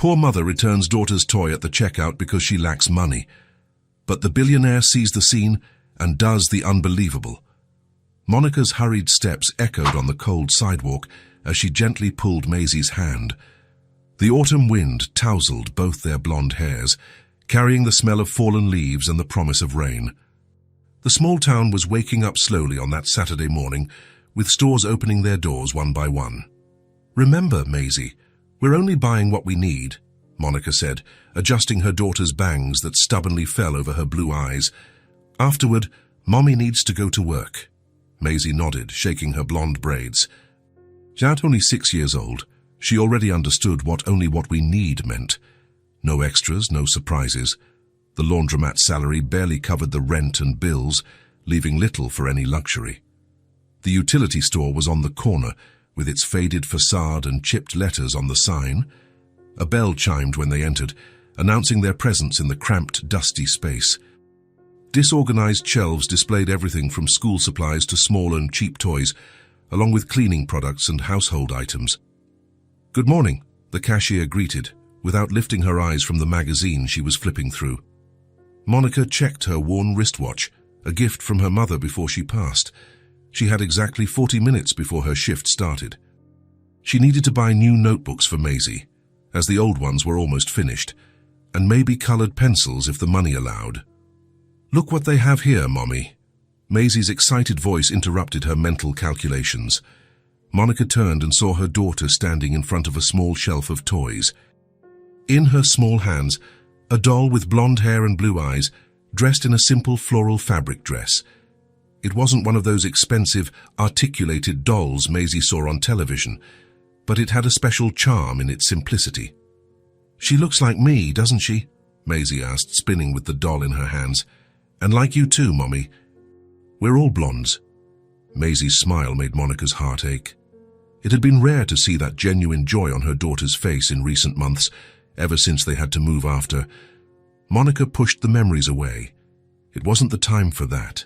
Poor mother returns daughter's toy at the checkout because she lacks money. But the billionaire sees the scene and does the unbelievable. Monica's hurried steps echoed on the cold sidewalk as she gently pulled Maisie's hand. The autumn wind tousled both their blonde hairs, carrying the smell of fallen leaves and the promise of rain. The small town was waking up slowly on that Saturday morning, with stores opening their doors one by one. "Remember, Maisie, we're only buying what we need," Monica said, adjusting her daughter's bangs that stubbornly fell over her blue eyes. "Afterward, Mommy needs to go to work." Maisie nodded, shaking her blonde braids. At only 6 years old, she already understood what only what we need meant. No extras, no surprises. The laundromat salary barely covered the rent and bills, leaving little for any luxury. The utility store was on the corner, with its faded facade and chipped letters on the sign. A bell chimed when they entered, announcing their presence in the cramped, dusty space. Disorganized shelves displayed everything from school supplies to small and cheap toys, along with cleaning products and household items. "Good morning," the cashier greeted, without lifting her eyes from the magazine she was flipping through. Monica checked her worn wristwatch, a gift from her mother before she passed. She had exactly 40 minutes before her shift started. She needed to buy new notebooks for Maisie, as the old ones were almost finished, and maybe colored pencils if the money allowed. "Look what they have here, Mommy." Maisie's excited voice interrupted her mental calculations. Monica turned and saw her daughter standing in front of a small shelf of toys. In her small hands, a doll with blonde hair and blue eyes, dressed in a simple floral fabric dress. It wasn't one of those expensive, articulated dolls Maisie saw on television, but it had a special charm in its simplicity. "She looks like me, doesn't she?" Maisie asked, spinning with the doll in her hands. "And like you too, Mommy. We're all blondes." Maisie's smile made Monica's heart ache. It had been rare to see that genuine joy on her daughter's face in recent months, ever since they had to move after. Monica pushed the memories away. It wasn't the time for that.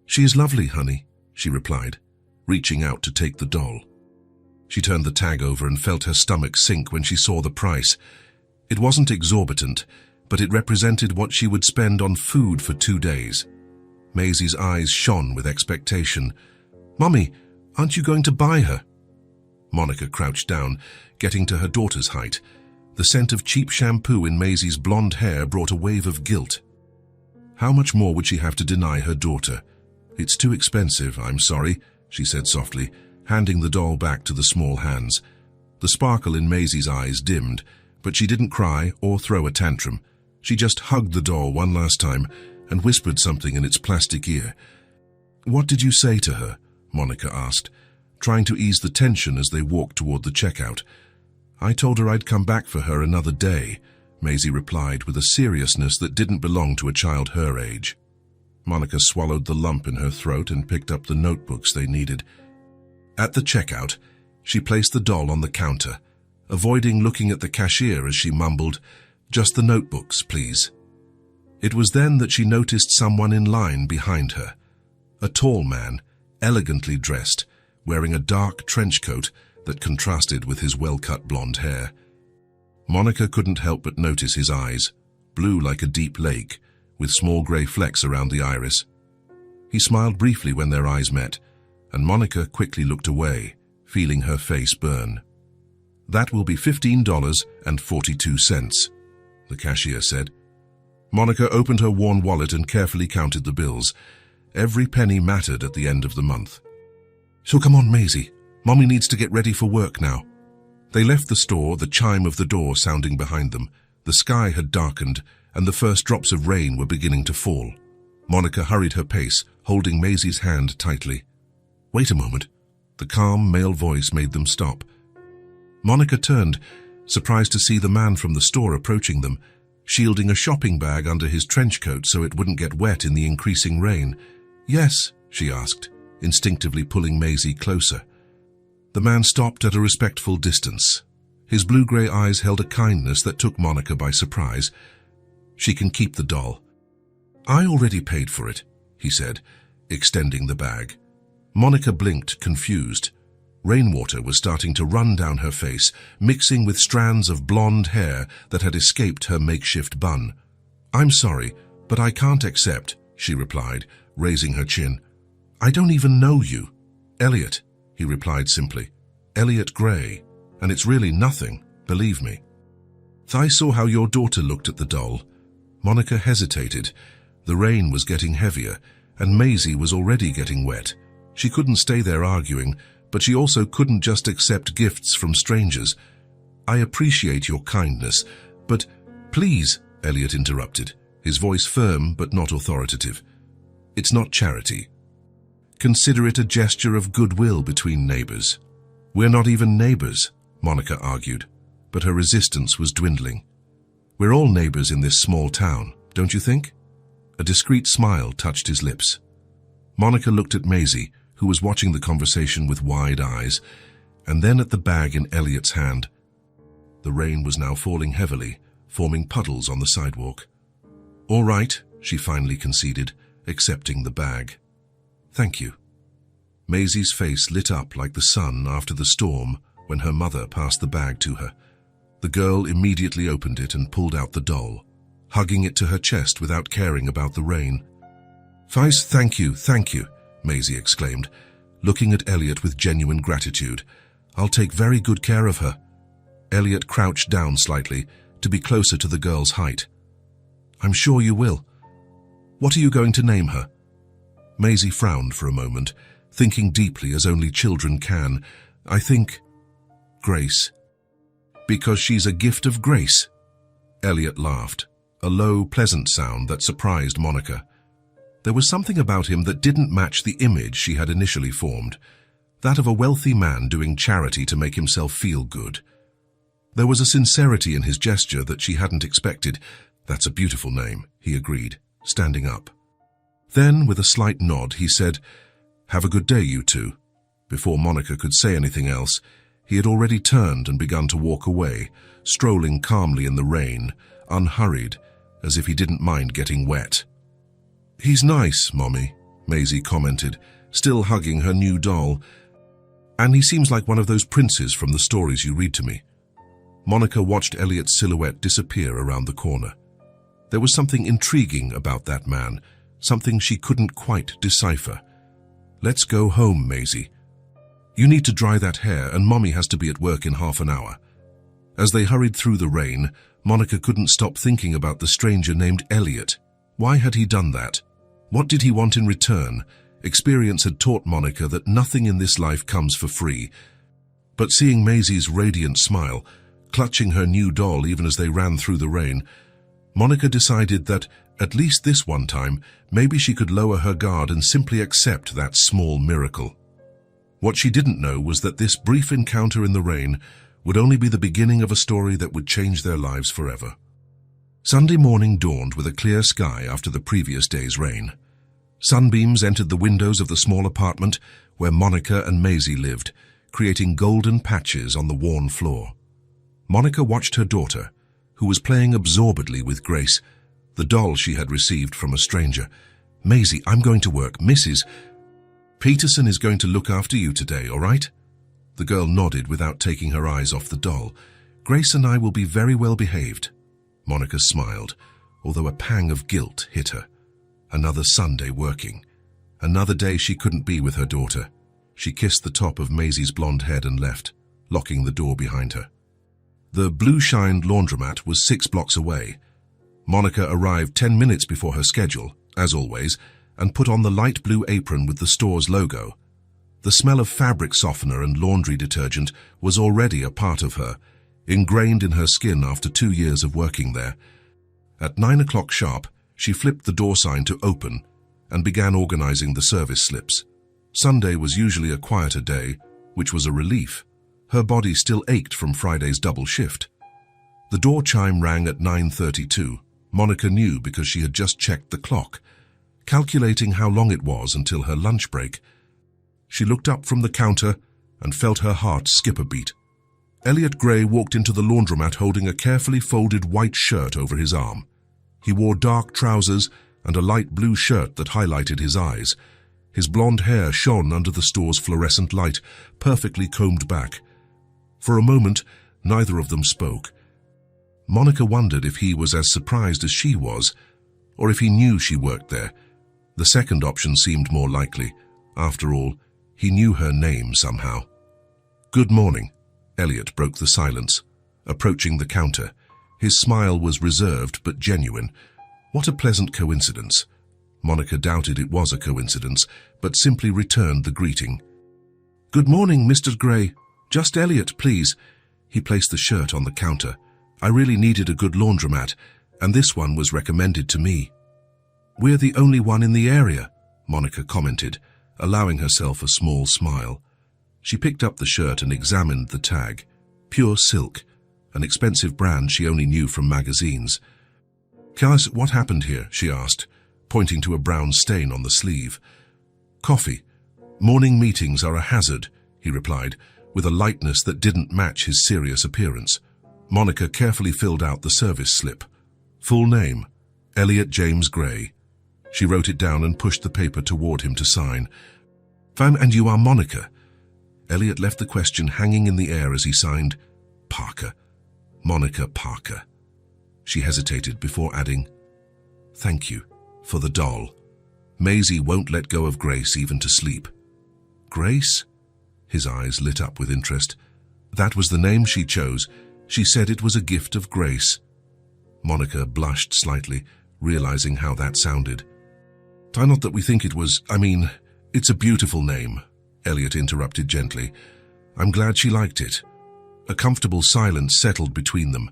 "She is lovely, honey," she replied, reaching out to take the doll. She turned the tag over and felt her stomach sink when she saw the price. It wasn't exorbitant, but it represented what she would spend on food for 2 days. Maisie's eyes shone with expectation. "Mommy, aren't you going to buy her?" Monica crouched down, getting to her daughter's height. The scent of cheap shampoo in Maisie's blonde hair brought a wave of guilt. How much more would she have to deny her daughter? "It's too expensive, I'm sorry," she said softly, handing the doll back to the small hands. The sparkle in Maisie's eyes dimmed, but she didn't cry or throw a tantrum. She just hugged the doll one last time and whispered something in its plastic ear. "What did you say to her?" Monica asked, trying to ease the tension as they walked toward the checkout. "I told her I'd come back for her another day," Maisie replied with a seriousness that didn't belong to a child her age. Monica swallowed the lump in her throat and picked up the notebooks they needed. At the checkout, she placed the doll on the counter, avoiding looking at the cashier as she mumbled, "Just the notebooks, please." It was then that she noticed someone in line behind her. A tall man, elegantly dressed, wearing a dark trench coat that contrasted with his well-cut blonde hair. Monica couldn't help but notice his eyes, blue like a deep lake, with small grey flecks around the iris. He smiled briefly when their eyes met, and Monica quickly looked away, feeling her face burn. "That will be $15.42, the cashier said. Monica opened her worn wallet and carefully counted the bills. Every penny mattered at the end of the month. "So come on, Maisie. Mommy needs to get ready for work now." They left the store, the chime of the door sounding behind them. The sky had darkened, and the first drops of rain were beginning to fall. Monica hurried her pace, holding Maisie's hand tightly. "Wait a moment." The calm male voice made them stop. Monica turned, surprised to see the man from the store approaching them, shielding a shopping bag under his trench coat so it wouldn't get wet in the increasing rain. "Yes?" she asked, instinctively pulling Maisie closer. The man stopped at a respectful distance. His blue-grey eyes held a kindness that took Monica by surprise. "She can keep the doll." "I already paid for it," he said, extending the bag. Monica blinked, confused. Rainwater was starting to run down her face, mixing with strands of blonde hair that had escaped her makeshift bun. "I'm sorry, but I can't accept," she replied, raising her chin. "I don't even know you." "Elliot," he replied simply. "Elliot Gray. And it's really nothing, believe me." "I saw how your daughter looked at the doll." Monica hesitated. The rain was getting heavier, and Maisie was already getting wet. She couldn't stay there arguing, but she also couldn't just accept gifts from strangers. "I appreciate your kindness, but please," Elliot interrupted, his voice firm but not authoritative. "It's not charity. Consider it a gesture of goodwill between neighbors." "We're not even neighbors," Monica argued, but her resistance was dwindling. "We're all neighbors in this small town, don't you think?" A discreet smile touched his lips. Monica looked at Maisie, who was watching the conversation with wide eyes, and then at the bag in Elliot's hand. The rain was now falling heavily, forming puddles on the sidewalk. "All right," she finally conceded, accepting the bag. "Thank you." Maisie's face lit up like the sun after the storm when her mother passed the bag to her. The girl immediately opened it and pulled out the doll, hugging it to her chest without caring about the rain. Thank you, Maisie exclaimed, looking at Elliot with genuine gratitude. "I'll take very good care of her." Elliot crouched down slightly to be closer to the girl's height. "I'm sure you will. What are you going to name her?" Maisie frowned for a moment, thinking deeply as only children can. "I think Grace." "Because she's a gift of grace?" Elliot laughed, a low, pleasant sound that surprised Monica. There was something about him that didn't match the image she had initially formed, that of a wealthy man doing charity to make himself feel good. There was a sincerity in his gesture that she hadn't expected. "That's a beautiful name," he agreed, standing up. Then, with a slight nod, he said, "Have a good day, you two." Before Monica could say anything else, he had already turned and begun to walk away, strolling calmly in the rain, unhurried, as if he didn't mind getting wet. "He's nice, Mommy," Maisie commented, still hugging her new doll. "And he seems like one of those princes from the stories you read to me." Monica watched Elliot's silhouette disappear around the corner. There was something intriguing about that man, something she couldn't quite decipher. "Let's go home, Maisie. You need to dry that hair, and Mommy has to be at work in half an hour." As they hurried through the rain, Monica couldn't stop thinking about the stranger named Elliot. Why had he done that? What did he want in return? Experience had taught Monica that nothing in this life comes for free. But seeing Maisie's radiant smile, clutching her new doll even as they ran through the rain, Monica decided that, at least this one time, maybe she could lower her guard and simply accept that small miracle. What she didn't know was that this brief encounter in the rain would only be the beginning of a story that would change their lives forever. Sunday morning dawned with a clear sky after the previous day's rain. Sunbeams entered the windows of the small apartment where Monica and Maisie lived, creating golden patches on the worn floor. Monica watched her daughter, who was playing absorbedly with Grace, the doll she had received from a stranger. "Maisie, I'm going to work. Mrs. Peterson is going to look after you today, all right?" The girl nodded without taking her eyes off the doll. "Grace and I will be very well behaved." Monica smiled, although a pang of guilt hit her. Another Sunday working. Another day she couldn't be with her daughter. She kissed the top of Maisie's blonde head and left, locking the door behind her. The blue-shined laundromat was 6 blocks away. Monica arrived 10 minutes before her schedule, as always, and put on the light blue apron with the store's logo. The smell of fabric softener and laundry detergent was already a part of her, ingrained in her skin after 2 years of working there. At 9 o'clock sharp, she flipped the door sign to open and began organizing the service slips. Sunday was usually a quieter day, which was a relief. Her body still ached from Friday's double shift. The door chime rang at 9:32. Monica knew because she had just checked the clock, calculating how long it was until her lunch break. She looked up from the counter and felt her heart skip a beat. Elliot Gray walked into the laundromat holding a carefully folded white shirt over his arm. He wore dark trousers and a light blue shirt that highlighted his eyes. His blonde hair shone under the store's fluorescent light, perfectly combed back. For a moment, neither of them spoke. Monica wondered if he was as surprised as she was, or if he knew she worked there. The second option seemed more likely. After all, he knew her name somehow. "Good morning." Elliot broke the silence, approaching the counter. His smile was reserved but genuine. What a pleasant coincidence. Monica doubted it was a coincidence, but simply returned the greeting. "Good morning, Mr. Gray. Just Elliot, please." He placed the shirt on the counter. "I really needed a good laundromat, and this one was recommended to me." "We're the only one in the area," Monica commented, allowing herself a small smile. She picked up the shirt and examined the tag. Pure silk, an expensive brand she only knew from magazines. "Guys, what happened here?" she asked, pointing to a brown stain on the sleeve. "Coffee. Morning meetings are a hazard," he replied, with a lightness that didn't match his serious appearance. Monica carefully filled out the service slip. Full name, Elliot James Gray. She wrote it down and pushed the paper toward him to sign. "And you are Monica?" Elliot left the question hanging in the air as he signed, "Parker. Monica Parker." She hesitated before adding, "Thank you for the doll. Maisie won't let go of Grace even to sleep." "Grace?" His eyes lit up with interest. "That was the name she chose. She said it was a gift of Grace." Monica blushed slightly, realizing how that sounded. "Not that we think it was, it's a beautiful name," Elliot interrupted gently. "I'm glad she liked it." A comfortable silence settled between them.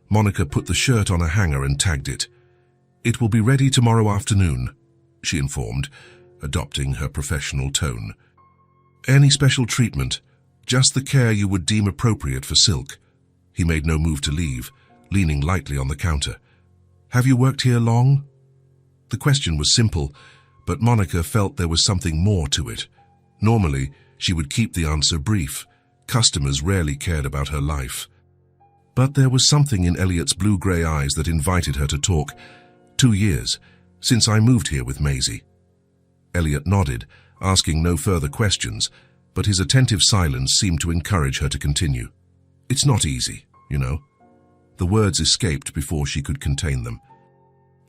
Monica put the shirt on a hanger and tagged it. "It will be ready tomorrow afternoon," she informed, adopting her professional tone. "Any special treatment? Just the care you would deem appropriate for silk." He made no move to leave, leaning lightly on the counter. "Have you worked here long?" The question was simple, but Monica felt there was something more to it. Normally, she would keep the answer brief. Customers rarely cared about her life. But there was something in Elliot's blue-grey eyes that invited her to talk. 2 years, since I moved here with Maisie." Elliot nodded, asking no further questions, but his attentive silence seemed to encourage her to continue. "It's not easy, you know." The words escaped before she could contain them.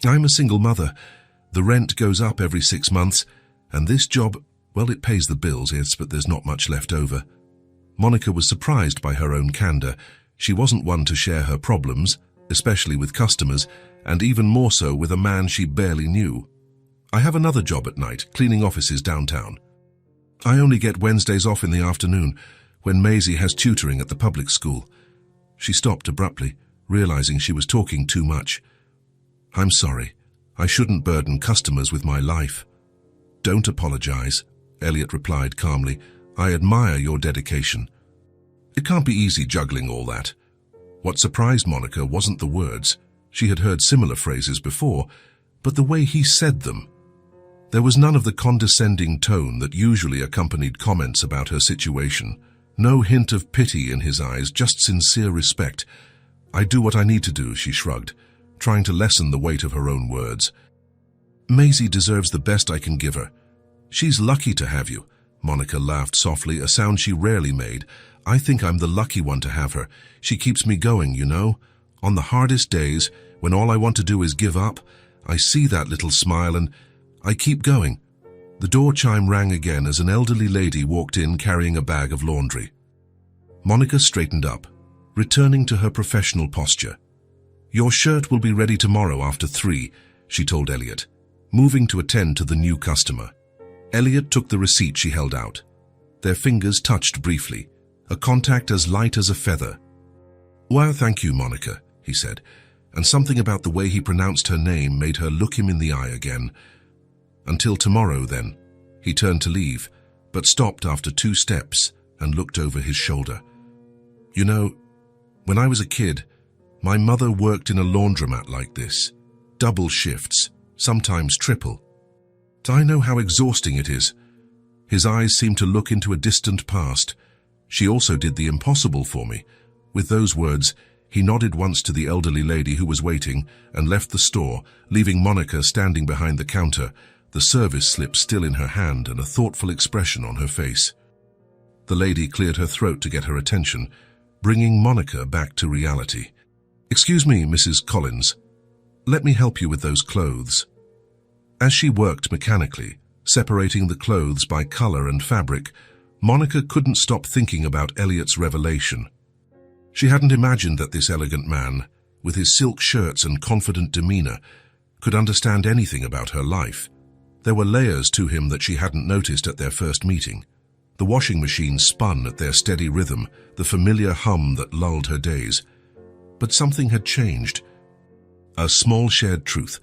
"I'm a single mother. The rent goes up every 6 months, and this job, well, it pays the bills, yes, but there's not much left over." Monica was surprised by her own candor. She wasn't one to share her problems, especially with customers, and even more so with a man she barely knew. "I have another job at night, cleaning offices downtown. I only get Wednesdays off in the afternoon, when Maisie has tutoring at the public school." She stopped abruptly, realizing she was talking too much. "I'm sorry. I shouldn't burden customers with my life." "Don't apologize," Elliot replied calmly. "I admire your dedication. It can't be easy juggling all that." What surprised Monica wasn't the words. She had heard similar phrases before, but the way he said them. There was none of the condescending tone that usually accompanied comments about her situation. No hint of pity in his eyes, just sincere respect. "I do what I need to do," she shrugged, trying to lessen the weight of her own words. "Maisie deserves the best I can give her. She's lucky to have you." Monica laughed softly, a sound she rarely made. "I think I'm the lucky one to have her. She keeps me going, you know. On the hardest days, when all I want to do is give up, I see that little smile and I keep going." The door chime rang again as an elderly lady walked in carrying a bag of laundry. Monica straightened up, returning to her professional posture. "Your shirt will be ready tomorrow after 3, she told Elliot, moving to attend to the new customer. Elliot took the receipt she held out. Their fingers touched briefly, a contact as light as a feather. "Well, thank you, Monica," he said, and something about the way he pronounced her name made her look him in the eye again. "Until tomorrow, then." He turned to leave, but stopped after 2 steps and looked over his shoulder. "You know, when I was a kid, my mother worked in a laundromat like this. Double shifts, sometimes triple. I know how exhausting it is." His eyes seemed to look into a distant past. "She also did the impossible for me." With those words, he nodded once to the elderly lady who was waiting and left the store, leaving Monica standing behind the counter, the service slip still in her hand and a thoughtful expression on her face. The lady cleared her throat to get her attention, bringing Monica back to reality. "Excuse me, Mrs. Collins. Let me help you with those clothes." As she worked mechanically, separating the clothes by color and fabric, Monica couldn't stop thinking about Elliot's revelation. She hadn't imagined that this elegant man, with his silk shirts and confident demeanor, could understand anything about her life. There were layers to him that she hadn't noticed at their first meeting. The washing machine spun at their steady rhythm, the familiar hum that lulled her days. But something had changed. A small shared truth,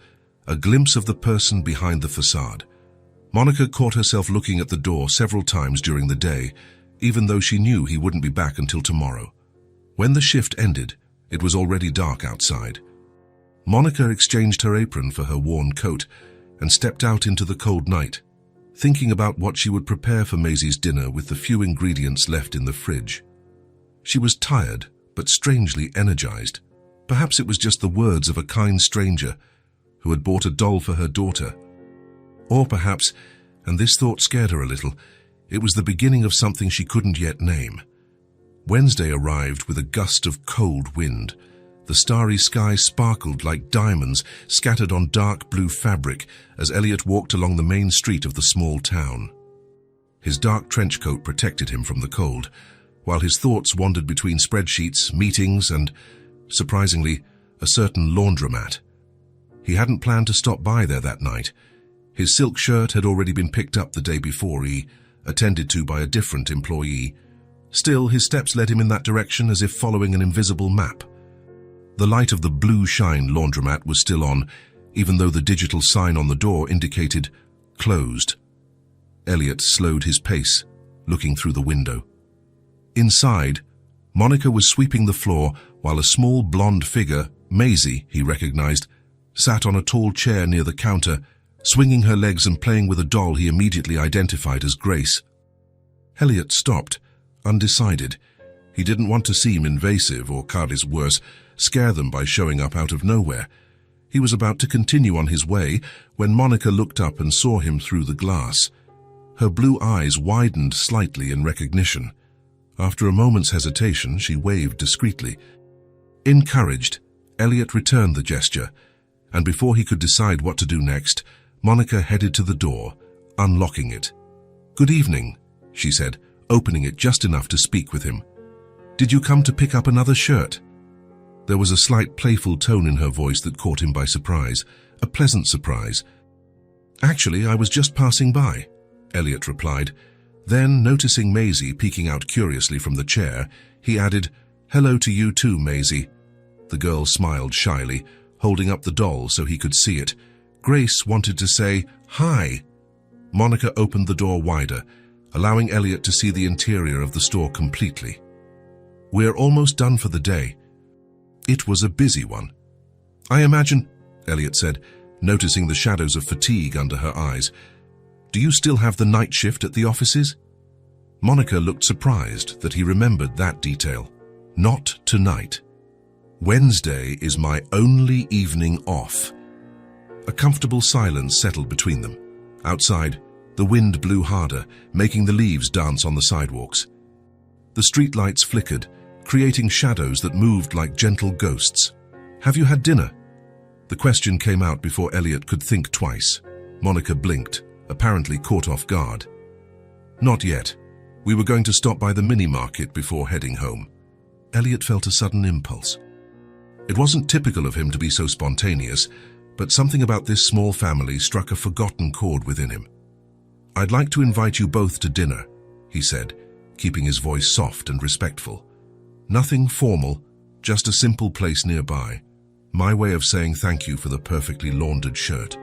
a glimpse of the person behind the facade. Monica caught herself looking at the door several times during the day, even though she knew he wouldn't be back until tomorrow. When the shift ended, it was already dark outside. Monica exchanged her apron for her worn coat and stepped out into the cold night, thinking about what she would prepare for Maisie's dinner with the few ingredients left in the fridge. She was tired, but strangely energized. Perhaps it was just the words of a kind stranger who had bought a doll for her daughter. Or perhaps, and this thought scared her a little, it was the beginning of something she couldn't yet name. Wednesday arrived with a gust of cold wind. The starry sky sparkled like diamonds scattered on dark blue fabric as Elliot walked along the main street of the small town. His dark trench coat protected him from the cold, while his thoughts wandered between spreadsheets, meetings, and, surprisingly, a certain laundromat. He hadn't planned to stop by there that night. His silk shirt had already been picked up the day before, attended to by a different employee. Still, his steps led him in that direction as if following an invisible map. The light of the Blue Shine laundromat was still on, even though the digital sign on the door indicated closed. Elliot slowed his pace, looking through the window. Inside, Monica was sweeping the floor while a small blonde figure, Maisie, he recognized, sat on a tall chair near the counter, swinging her legs and playing with a doll he immediately identified as Grace. Elliot stopped, undecided. He didn't want to seem invasive or, Carly's worse, scare them by showing up out of nowhere. He was about to continue on his way when Monica looked up and saw him through the glass. Her blue eyes widened slightly in recognition. After a moment's hesitation, she waved discreetly. Encouraged, Elliot returned the gesture, and before he could decide what to do next, Monica headed to the door, unlocking it. "Good evening," she said, opening it just enough to speak with him. "Did you come to pick up another shirt?" There was a slight playful tone in her voice that caught him by surprise, a pleasant surprise. "Actually, I was just passing by," Elliot replied. Then, noticing Maisie peeking out curiously from the chair, he added, "Hello to you too, Maisie." The girl smiled shyly, holding up the doll so he could see it. Grace wanted to say, "Hi." Monica opened the door wider, allowing Elliot to see the interior of the store completely. "We're almost done for the day." It was a busy one. "I imagine," Elliot said, noticing the shadows of fatigue under her eyes. "Do you still have the night shift at the offices?" Monica looked surprised that he remembered that detail. "Not tonight. Wednesday is my only evening off." A comfortable silence settled between them. Outside, the wind blew harder, making the leaves dance on the sidewalks. The streetlights flickered, creating shadows that moved like gentle ghosts. "Have you had dinner?" The question came out before Elliot could think twice. Monica blinked, apparently caught off guard. "Not yet. We were going to stop by the mini-market before heading home." Elliot felt a sudden impulse. It wasn't typical of him to be so spontaneous, but something about this small family struck a forgotten chord within him. "I'd like to invite you both to dinner," he said, keeping his voice soft and respectful. "Nothing formal, just a simple place nearby. My way of saying thank you for the perfectly laundered shirt."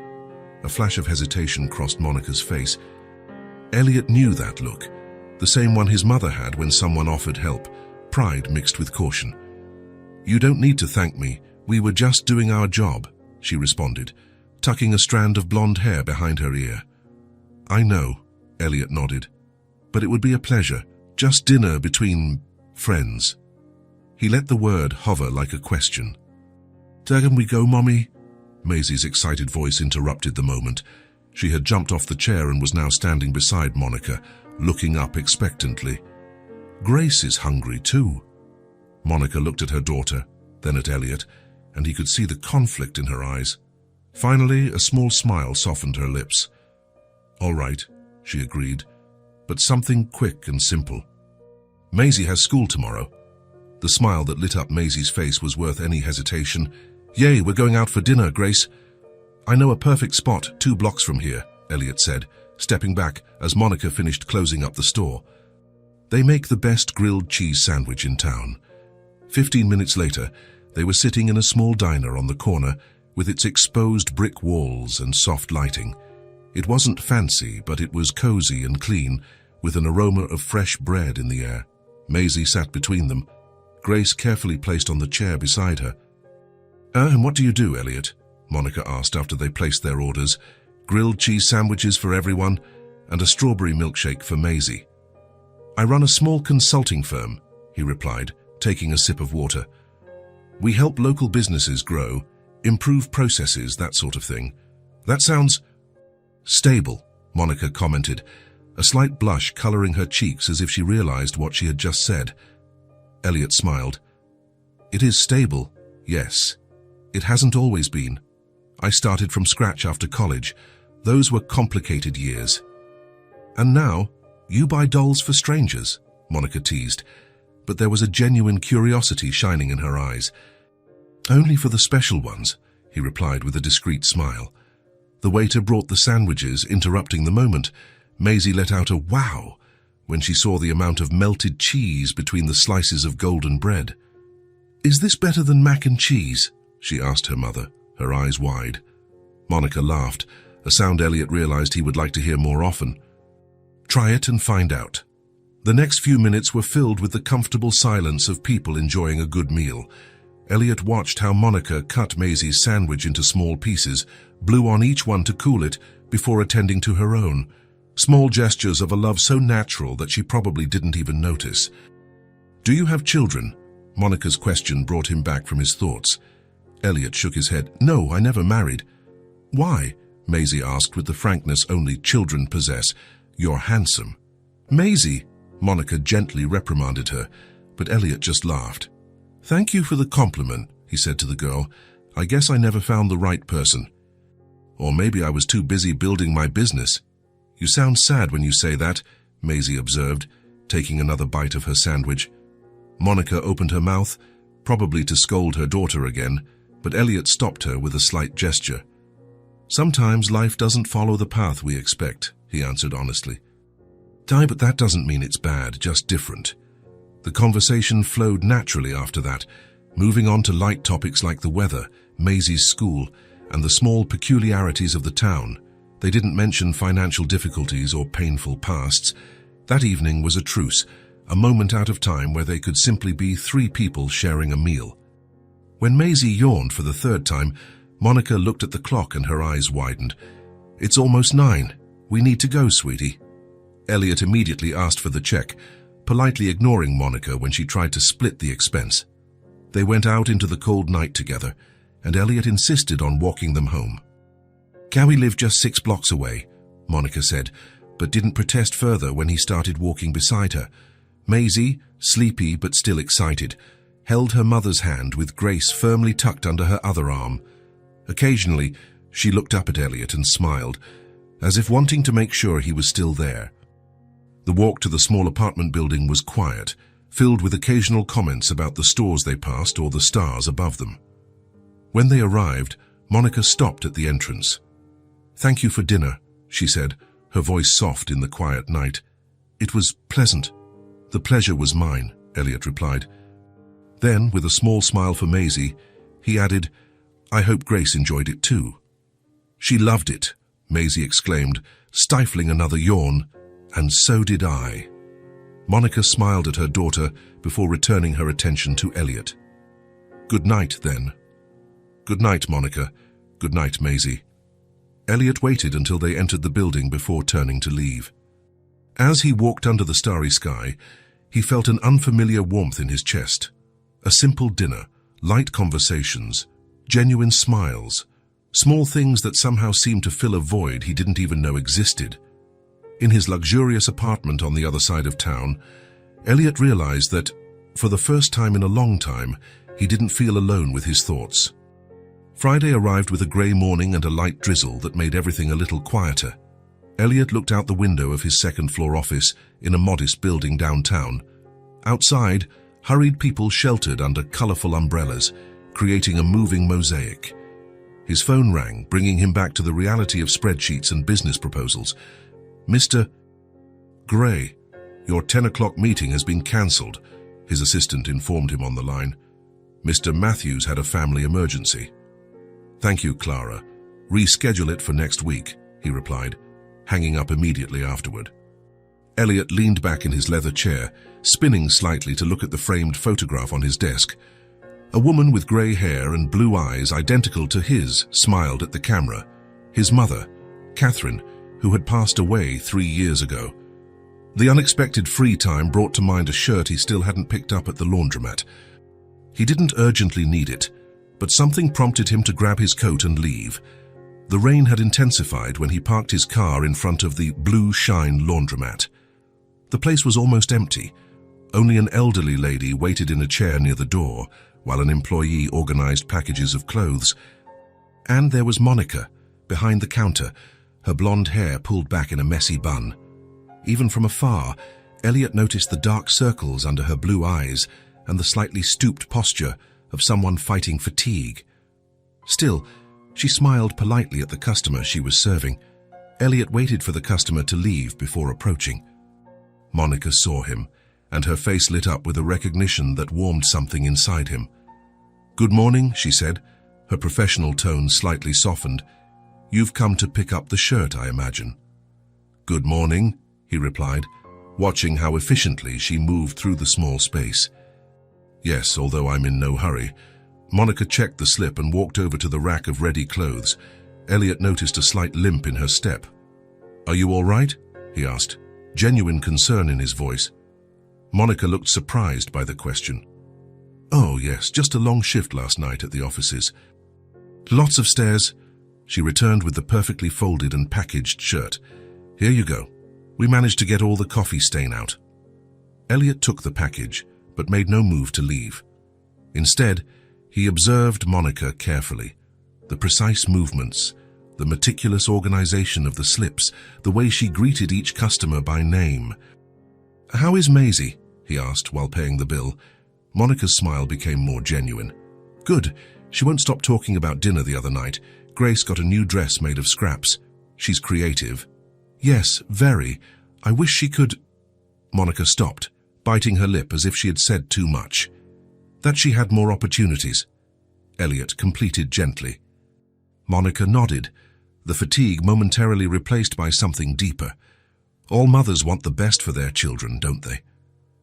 A flash of hesitation crossed Monica's face. Elliot knew that look, the same one his mother had when someone offered help, pride mixed with caution. "You don't need to thank me. We were just doing our job," she responded, tucking a strand of blonde hair behind her ear. "I know," Elliot nodded, "but it would be a pleasure. Just dinner between friends." He let the word hover like a question. "Can we go, Mommy?" Maisie's excited voice interrupted the moment. She had jumped off the chair and was now standing beside Monica, looking up expectantly. Grace is hungry too. Monica looked at her daughter, then at Elliot, and he could see the conflict in her eyes. Finally, a small smile softened her lips. All right, she agreed, but something quick and simple. Maisie has school tomorrow. The smile that lit up Maisie's face was worth any hesitation. Yay, we're going out for dinner, Grace. I know a perfect spot 2 blocks from here, Elliot said, stepping back as Monica finished closing up the store. They make the best grilled cheese sandwich in town. 15 minutes later, they were sitting in a small diner on the corner with its exposed brick walls and soft lighting. It wasn't fancy, but it was cozy and clean, with an aroma of fresh bread in the air. Maisie sat between them, Grace carefully placed on the chair beside her. And what do you do, Elliot? Monica asked after they placed their orders. Grilled cheese sandwiches for everyone and a strawberry milkshake for Maisie. I run a small consulting firm, he replied, taking a sip of water. We help local businesses grow, improve processes, that sort of thing. That sounds stable, Monica commented, a slight blush coloring her cheeks as if she realized what she had just said. Elliot smiled. It is stable, yes. It hasn't always been. I started from scratch after college. Those were complicated years. And now, you buy dolls for strangers, Monica teased, but there was a genuine curiosity shining in her eyes. Only for the special ones, he replied with a discreet smile. The waiter brought the sandwiches, interrupting the moment. Maisie let out a wow when she saw the amount of melted cheese between the slices of golden bread. Is this better than mac and cheese? She asked her mother, her eyes wide. Monica laughed, a sound Elliot realized he would like to hear more often. Try it and find out. The next few minutes were filled with the comfortable silence of people enjoying a good meal. Elliot watched how Monica cut Maisie's sandwich into small pieces, blew on each one to cool it before attending to her own. Small gestures of a love so natural that she probably didn't even notice. Do you have children? Monica's question brought him back from his thoughts. Elliot shook his head. No, I never married. Why? Maisie asked with the frankness only children possess. You're handsome. Maisie, Monica gently reprimanded her, but Elliot just laughed. Thank you for the compliment, he said to the girl. I guess I never found the right person. Or maybe I was too busy building my business. You sound sad when you say that, Maisie observed, taking another bite of her sandwich. Monica opened her mouth, probably to scold her daughter again, but Elliot stopped her with a slight gesture. Sometimes life doesn't follow the path we expect, he answered honestly. But that doesn't mean it's bad, just different. The conversation flowed naturally after that, moving on to light topics like the weather, Maisie's school, and the small peculiarities of the town. They didn't mention financial difficulties or painful pasts. That evening was a truce, a moment out of time where they could simply be 3 people sharing a meal. When Maisie yawned for the 3rd time, Monica looked at the clock and her eyes widened. It's almost 9. We need to go, sweetie. Elliot immediately asked for the check, politely ignoring Monica when she tried to split the expense. They went out into the cold night together, and Elliot insisted on walking them home. We live just 6 blocks away, Monica said, but didn't protest further when he started walking beside her. Maisie, sleepy but still excited, held her mother's hand with Grace firmly tucked under her other arm. Occasionally, she looked up at Elliot and smiled, as if wanting to make sure he was still there. The walk to the small apartment building was quiet, filled with occasional comments about the stores they passed or the stars above them. When they arrived, Monica stopped at the entrance. Thank you for dinner, she said, her voice soft in the quiet night. It was pleasant. The pleasure was mine, Elliot replied. Then, with a small smile for Maisie, he added, I hope Grace enjoyed it too. She loved it, Maisie exclaimed, stifling another yawn. And so did I. Monica smiled at her daughter before returning her attention to Elliot. Good night, then. Good night, Monica. Good night, Maisie. Elliot waited until they entered the building before turning to leave. As he walked under the starry sky, he felt an unfamiliar warmth in his chest. A simple dinner, light conversations, genuine smiles, Small things that somehow seemed to fill a void he didn't even know existed. In his luxurious apartment on the other side of town, Elliot realized that, for the first time in a long time, he didn't feel alone with his thoughts. Friday arrived with a grey morning and a light drizzle that made everything a little quieter. Elliot looked out the window of his second-floor office in a modest building downtown. Outside, hurried people sheltered under colourful umbrellas, creating a moving mosaic. His phone rang, bringing him back to the reality of spreadsheets and business proposals. "Mr. Gray, your 10 o'clock meeting has been cancelled," his assistant informed him on the line. "Mr. Matthews had a family emergency." "Thank you, Clara. Reschedule it for next week," he replied, hanging up immediately afterward. Elliot leaned back in his leather chair, spinning slightly to look at the framed photograph on his desk. A woman with grey hair and blue eyes identical to his smiled at the camera. His mother, Catherine, who had passed away 3 years ago. The unexpected free time brought to mind a shirt he still hadn't picked up at the laundromat. He didn't urgently need it, but something prompted him to grab his coat and leave. The rain had intensified when he parked his car in front of the Blue Shine laundromat. The place was almost empty. Only an elderly lady waited in a chair near the door, while an employee organized packages of clothes. And there was Monica, behind the counter, her blonde hair pulled back in a messy bun. Even from afar, Elliot noticed the dark circles under her blue eyes and the slightly stooped posture of someone fighting fatigue. Still, she smiled politely at the customer she was serving. Elliot waited for the customer to leave before approaching. Monica saw him, and her face lit up with a recognition that warmed something inside him. "Good morning," she said, her professional tone slightly softened. "You've come to pick up the shirt, I imagine." "Good morning," he replied, watching how efficiently she moved through the small space. "Yes, although I'm in no hurry." Monica checked the slip and walked over to the rack of ready clothes. Elliot noticed a slight limp in her step. "Are you all right?" he asked, genuine concern in his voice. Monica looked surprised by the question. "Oh, yes, just a long shift last night at the offices. Lots of stairs." She returned with the perfectly folded and packaged shirt. "Here you go. We managed to get all the coffee stain out." Elliot took the package, but made no move to leave. Instead, he observed Monica carefully. The precise movements, the meticulous organization of the slips, the way she greeted each customer by name. "How is Maisie?" he asked while paying the bill. Monica's smile became more genuine. "Good. She won't stop talking about dinner the other night. Grace got a new dress made of scraps. She's creative." "Yes, very. I wish she could—" Monica stopped, biting her lip as if she had said too much. "That she had more opportunities," Elliot completed gently. Monica nodded, the fatigue momentarily replaced by something deeper. All mothers want the best for their children, don't they?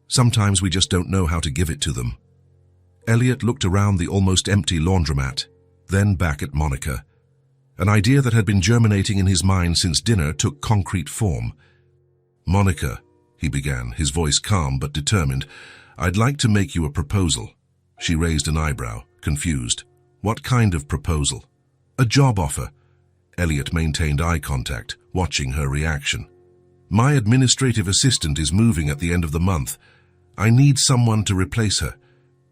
Sometimes we just don't know how to give it to them. Elliot looked around the almost empty laundromat, then back at Monica. An idea that had been germinating in his mind since dinner took concrete form. "Monica," he began, his voice calm but determined, "I'd like to make you a proposal." She raised an eyebrow, confused. "What kind of proposal?" "A job offer." Elliot maintained eye contact, watching her reaction. "My administrative assistant is moving at the end of the month. I need someone to replace her."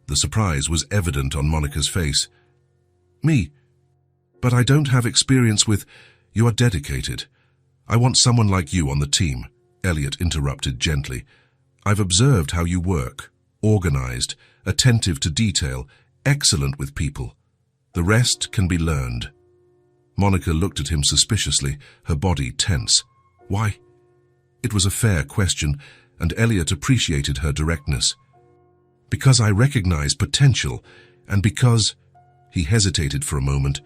The surprise was evident on Monica's face. "Me? But I don't have experience with—" "You are dedicated. I want someone like you on the team," Elliot interrupted gently. "I've observed how you work, organized, attentive to detail, excellent with people. The rest can be learned." Monica looked at him suspiciously, her body tense. "Why?" It was a fair question, and Elliot appreciated her directness. "Because I recognize potential, and because—" He hesitated for a moment.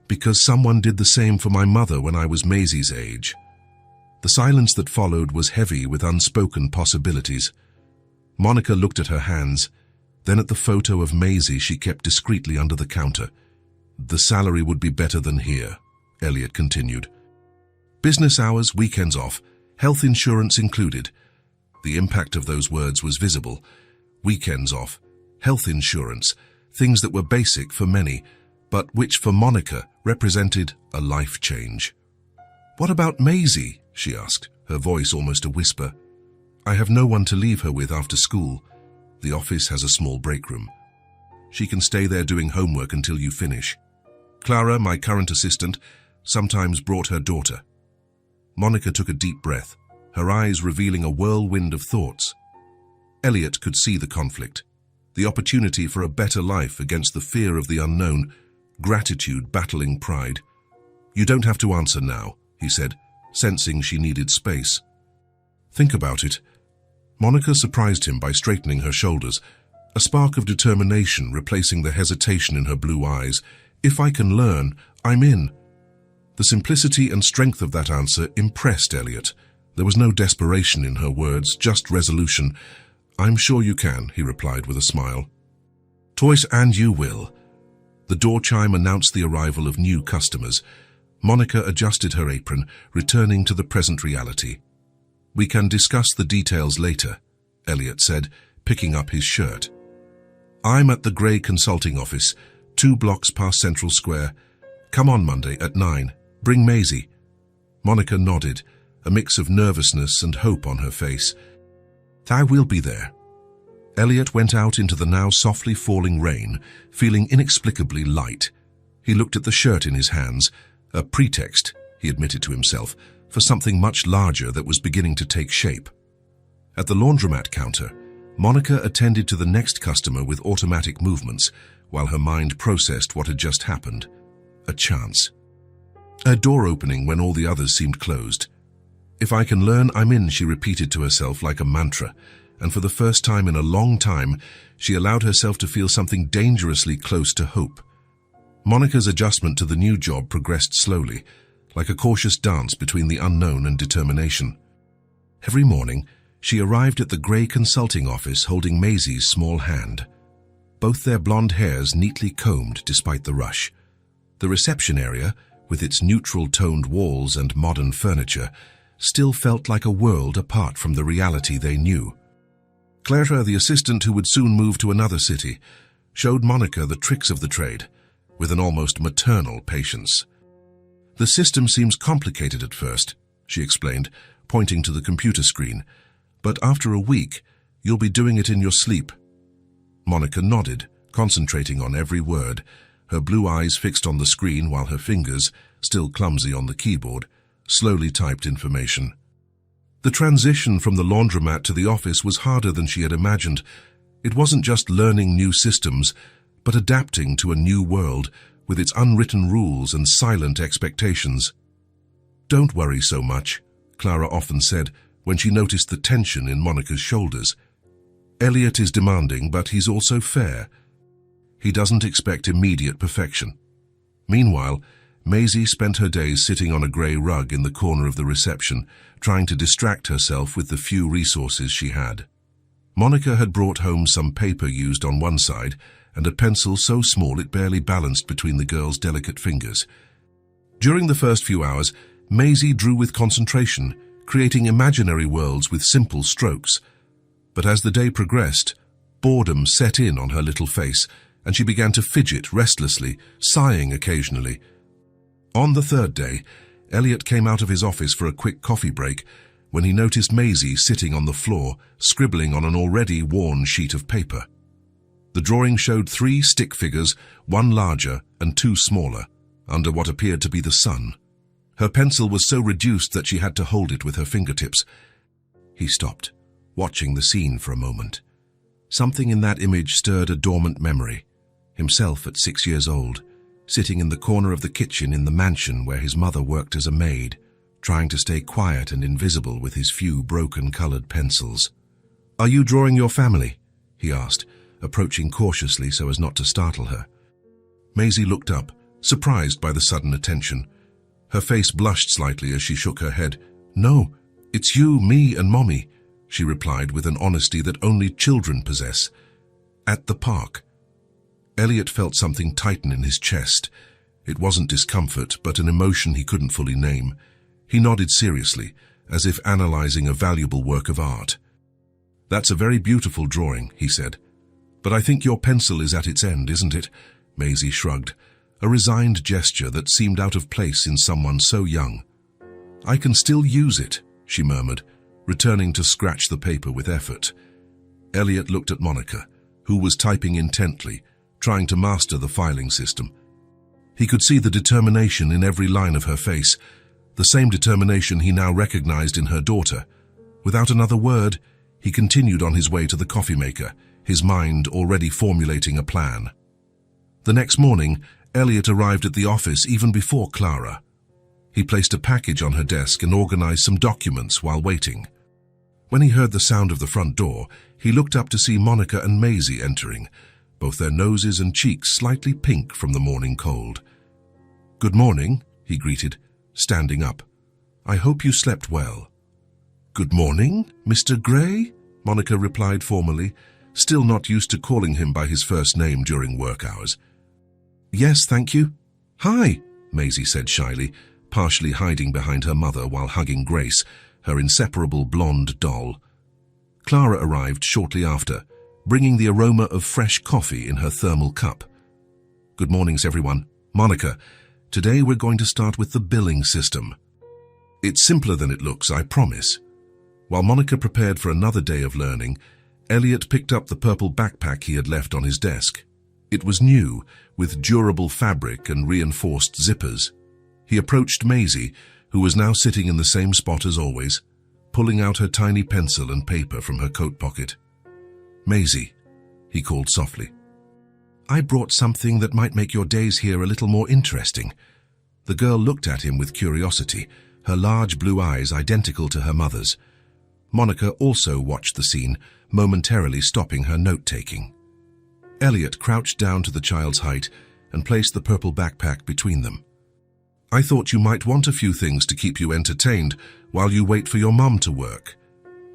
"Because someone did the same for my mother when I was Maisie's age." The silence that followed was heavy with unspoken possibilities. Monica looked at her hands, then at the photo of Maisie she kept discreetly under the counter. "The salary would be better than here," Elliot continued. "Business hours, weekends off, health insurance included." The impact of those words was visible. Weekends off, health insurance, things that were basic for many, but which for Monica represented a life change. "What about Maisie?" she asked, her voice almost a whisper. "I have no one to leave her with after school. The office has a small break room. She can stay there doing homework until you finish. Clara, my current assistant, sometimes brought her daughter." Monica took a deep breath, her eyes revealing a whirlwind of thoughts. Elliot could see the conflict, the opportunity for a better life against the fear of the unknown, gratitude battling pride. "You don't have to answer now," he said, sensing she needed space. "Think about it." Monica surprised him by straightening her shoulders, a spark of determination replacing the hesitation in her blue eyes. "If I can learn, I'm in." The simplicity and strength of that answer impressed Elliot. There was no desperation in her words, just resolution. "I'm sure you can," he replied with a smile. "Toys, and you will." The door chime announced the arrival of new customers. Monica adjusted her apron, returning to the present reality. "We can discuss the details later," Elliot said, picking up his shirt. "I'm at the Grey Consulting office, 2 blocks past Central Square. Come on Monday at 9. Bring Maisie." Monica nodded, a mix of nervousness and hope on her face. "I will be there." Elliot went out into the now softly falling rain, feeling inexplicably light. He looked at the shirt in his hands, a pretext, he admitted to himself, for something much larger that was beginning to take shape. At the laundromat counter, Monica attended to the next customer with automatic movements, while her mind processed what had just happened. A chance. A door opening when all the others seemed closed. "If I can learn, I'm in," she repeated to herself like a mantra, and for the first time in a long time, she allowed herself to feel something dangerously close to hope. Monica's adjustment to the new job progressed slowly, like a cautious dance between the unknown and determination. Every morning, she arrived at the Grey Consulting office holding Maisie's small hand, both their blonde hairs neatly combed despite the rush. The reception area, with its neutral-toned walls and modern furniture, still felt like a world apart from the reality they knew. Clara, the assistant who would soon move to another city, showed Monica the tricks of the trade, with an almost maternal patience. "The system seems complicated at first," she explained, pointing to the computer screen, "but after a week, you'll be doing it in your sleep." Monica nodded, concentrating on every word, her blue eyes fixed on the screen while her fingers, still clumsy on the keyboard, slowly typed information. The transition from the laundromat to the office was harder than she had imagined. It wasn't just learning new systems, but adapting to a new world with its unwritten rules and silent expectations. "Don't worry so much," Clara often said when she noticed the tension in Monica's shoulders. "Elliot is demanding, but he's also fair. He doesn't expect immediate perfection." Meanwhile, Maisie spent her days sitting on a grey rug in the corner of the reception, trying to distract herself with the few resources she had. Monica had brought home some paper used on one side and a pencil so small it barely balanced between the girl's delicate fingers. During the first few hours, Maisie drew with concentration, creating imaginary worlds with simple strokes. But as the day progressed, boredom set in on her little face, and she began to fidget restlessly, sighing occasionally. On the third day, Elliot came out of his office for a quick coffee break when he noticed Maisie sitting on the floor, scribbling on an already worn sheet of paper. The drawing showed 3 stick figures, 1 larger and 2 smaller, under what appeared to be the sun. Her pencil was so reduced that she had to hold it with her fingertips. He stopped, watching the scene for a moment. Something in that image stirred a dormant memory. Himself at 6 years old, sitting in the corner of the kitchen in the mansion where his mother worked as a maid, trying to stay quiet and invisible with his few broken-colored pencils. "Are you drawing your family?" he asked, approaching cautiously so as not to startle her. Maisie looked up, surprised by the sudden attention. Her face blushed slightly as she shook her head. "No, it's you, me, and Mommy," she replied with an honesty that only children possess. "At the park." Elliot felt something tighten in his chest. It wasn't discomfort, but an emotion he couldn't fully name. He nodded seriously, as if analyzing a valuable work of art. "That's a very beautiful drawing," he said. "But I think your pencil is at its end, isn't it?" Maisie shrugged. a resigned gesture that seemed out of place in someone so young. "I can still use it," she murmured, returning to scratch the paper with effort. Elliot looked at Monica, who was typing intently, trying to master the filing system. He could see the determination in every line of her face, the same determination he now recognized in her daughter. Without another word, he continued on his way to the coffee maker, his mind already formulating a plan. The next morning, Elliot arrived at the office even before Clara. He placed a package on her desk and organized some documents while waiting. When he heard the sound of the front door, he looked up to see Monica and Maisie entering, both their noses and cheeks slightly pink from the morning cold. "Good morning," he greeted, standing up. "I hope you slept well." "Good morning, Mr. Gray," Monica replied formally, still not used to calling him by his first name during work hours. "Yes, thank you." "Hi," Maisie said shyly, partially hiding behind her mother while hugging Grace, her inseparable blonde doll. Clara arrived shortly after, bringing the aroma of fresh coffee in her thermal cup. "Good mornings, everyone. Monica, today we're going to start with the billing system. It's simpler than it looks, I promise." While Monica prepared for another day of learning, Elliot picked up the purple backpack he had left on his desk. It was new, with durable fabric and reinforced zippers. He approached Maisie, who was now sitting in the same spot as always, pulling out her tiny pencil and paper from her coat pocket. "Maisie," he called softly. "I brought something that might make your days here a little more interesting." The girl looked at him with curiosity, her large blue eyes identical to her mother's. Monica also watched the scene, momentarily stopping her note-taking. Elliot crouched down to the child's height and placed the purple backpack between them. "I thought you might want a few things to keep you entertained while you wait for your mum to work."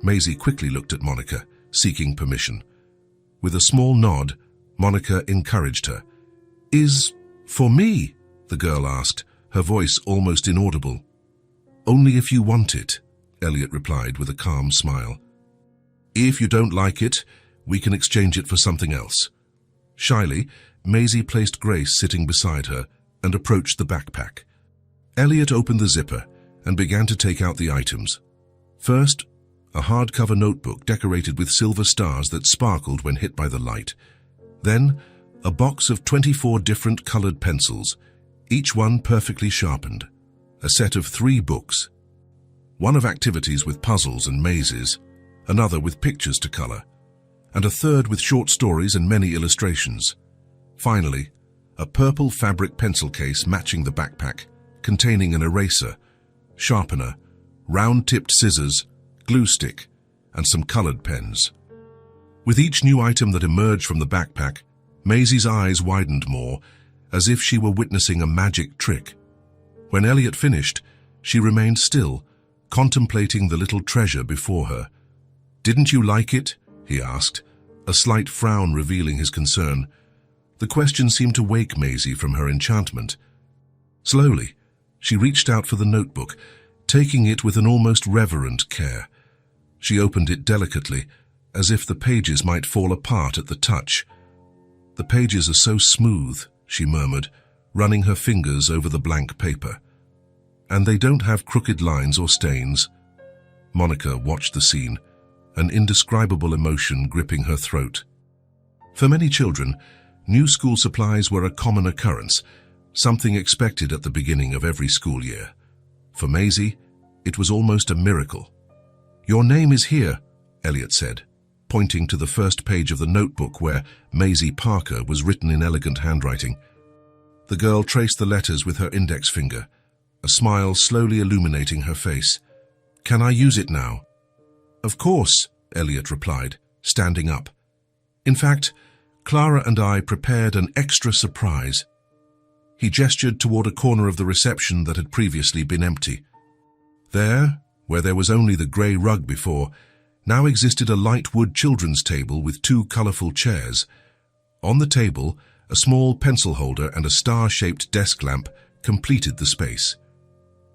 Maisie quickly looked at Monica, seeking permission. With a small nod, Monica encouraged her. "Is for me?" the girl asked, her voice almost inaudible. "Only if you want it," Elliot replied with a calm smile. "If you don't like it, we can exchange it for something else." Shyly, Maisie placed Grace sitting beside her and approached the backpack. Elliot opened the zipper and began to take out the items. First, a hardcover notebook decorated with silver stars that sparkled when hit by the light. Then, a box of 24 different colored pencils, each one perfectly sharpened. A set of 3 books. One of activities with puzzles and mazes, another with pictures to color, and a third with short stories and many illustrations. Finally, a purple fabric pencil case matching the backpack, containing an eraser, sharpener, round-tipped scissors, glue stick, and some colored pens. With each new item that emerged from the backpack, Maisie's eyes widened more, as if she were witnessing a magic trick. When Elliot finished, she remained still, contemplating the little treasure before her. "Didn't you like it?" he asked, a slight frown revealing his concern. The question seemed to wake Maisie from her enchantment. Slowly, she reached out for the notebook, taking it with an almost reverent care. She opened it delicately, as if the pages might fall apart at the touch. "The pages are so smooth," she murmured, running her fingers over the blank paper. "And they don't have crooked lines or stains." Monica watched the scene, an indescribable emotion gripping her throat. For many children, new school supplies were a common occurrence, something expected at the beginning of every school year. For Maisie, it was almost a miracle. "Your name is here," Elliot said, pointing to the first page of the notebook where Maisie Parker was written in elegant handwriting. The girl traced the letters with her index finger, a smile slowly illuminating her face. "Can I use it now?" "Of course," Elliot replied, standing up. "In fact, Clara and I prepared an extra surprise." He gestured toward a corner of the reception that had previously been empty. There, where there was only the grey rug before, now existed a light wood children's table with 2 colorful chairs. On the table, a small pencil holder and a star-shaped desk lamp completed the space.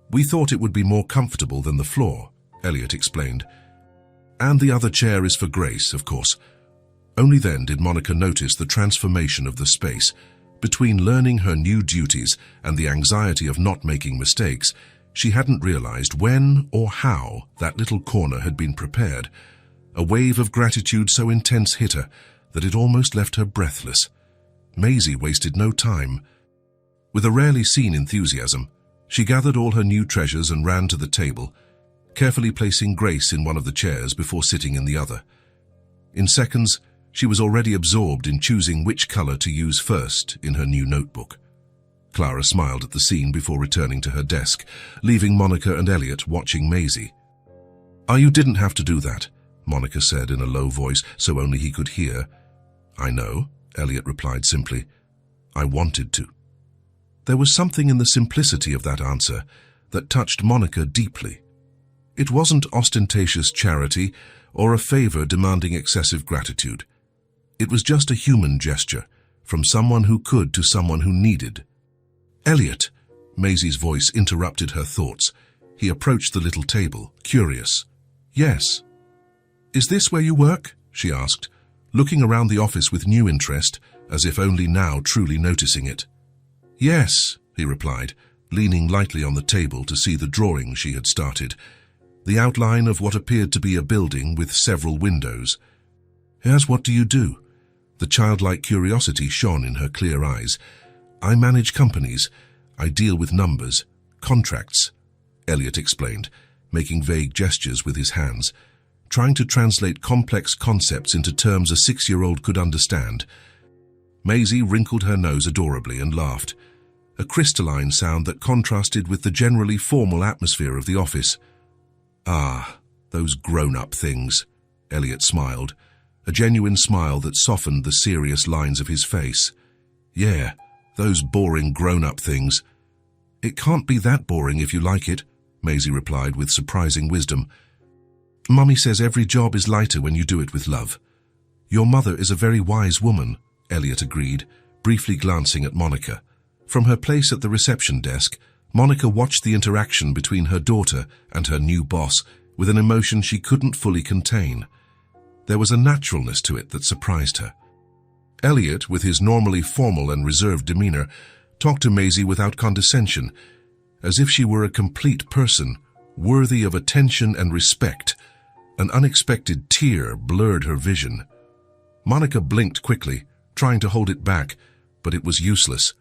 "We thought it would be more comfortable than the floor," Elliot explained. "And the other chair is for Grace, of course." Only then did Monica notice the transformation of the space, Between learning her new duties and the anxiety of not making mistakes, she hadn't realized when or how that little corner had been prepared. A wave of gratitude so intense hit her that it almost left her breathless. Maisie wasted no time. With a rarely seen enthusiasm, she gathered all her new treasures and ran to the table, carefully placing Grace in one of the chairs before sitting in the other. In seconds, she was already absorbed in choosing which color to use first in her new notebook. Clara smiled at the scene before returning to her desk, leaving Monica and Elliot watching Maisie. "You didn't have to do that," Monica said in a low voice so only he could hear. "I know," Elliot replied simply. "I wanted to." There was something in the simplicity of that answer that touched Monica deeply. It wasn't ostentatious charity or a favor demanding excessive gratitude. It was just a human gesture, from someone who could to someone who needed. "Elliot," Maisie's voice interrupted her thoughts. He approached the little table, curious. "Yes." "Is this where you work?" she asked, looking around the office with new interest, as if only now truly noticing it. "Yes," he replied, leaning lightly on the table to see the drawing she had started, the outline of what appeared to be a building with several windows. "Yes, what do you do?" The childlike curiosity shone in her clear eyes. "I manage companies. I deal with numbers, contracts," Elliot explained, making vague gestures with his hands, trying to translate complex concepts into terms a 6-year-old could understand. Maisie wrinkled her nose adorably and laughed, a crystalline sound that contrasted with the generally formal atmosphere of the office. "Ah, those grown-up things," Elliot smiled, a genuine smile that softened the serious lines of his face. "Yeah, those boring grown-up things." "It can't be that boring if you like it," Maisie replied with surprising wisdom. "Mummy says every job is lighter when you do it with love." "Your mother is a very wise woman," Elliot agreed, briefly glancing at Monica. From her place at the reception desk, Monica watched the interaction between her daughter and her new boss with an emotion she couldn't fully contain. There was a naturalness to it that surprised her. Elliot, with his normally formal and reserved demeanor, talked to Maisie without condescension, as if she were a complete person, worthy of attention and respect. An unexpected tear blurred her vision. Monica blinked quickly, trying to hold it back, but it was useless.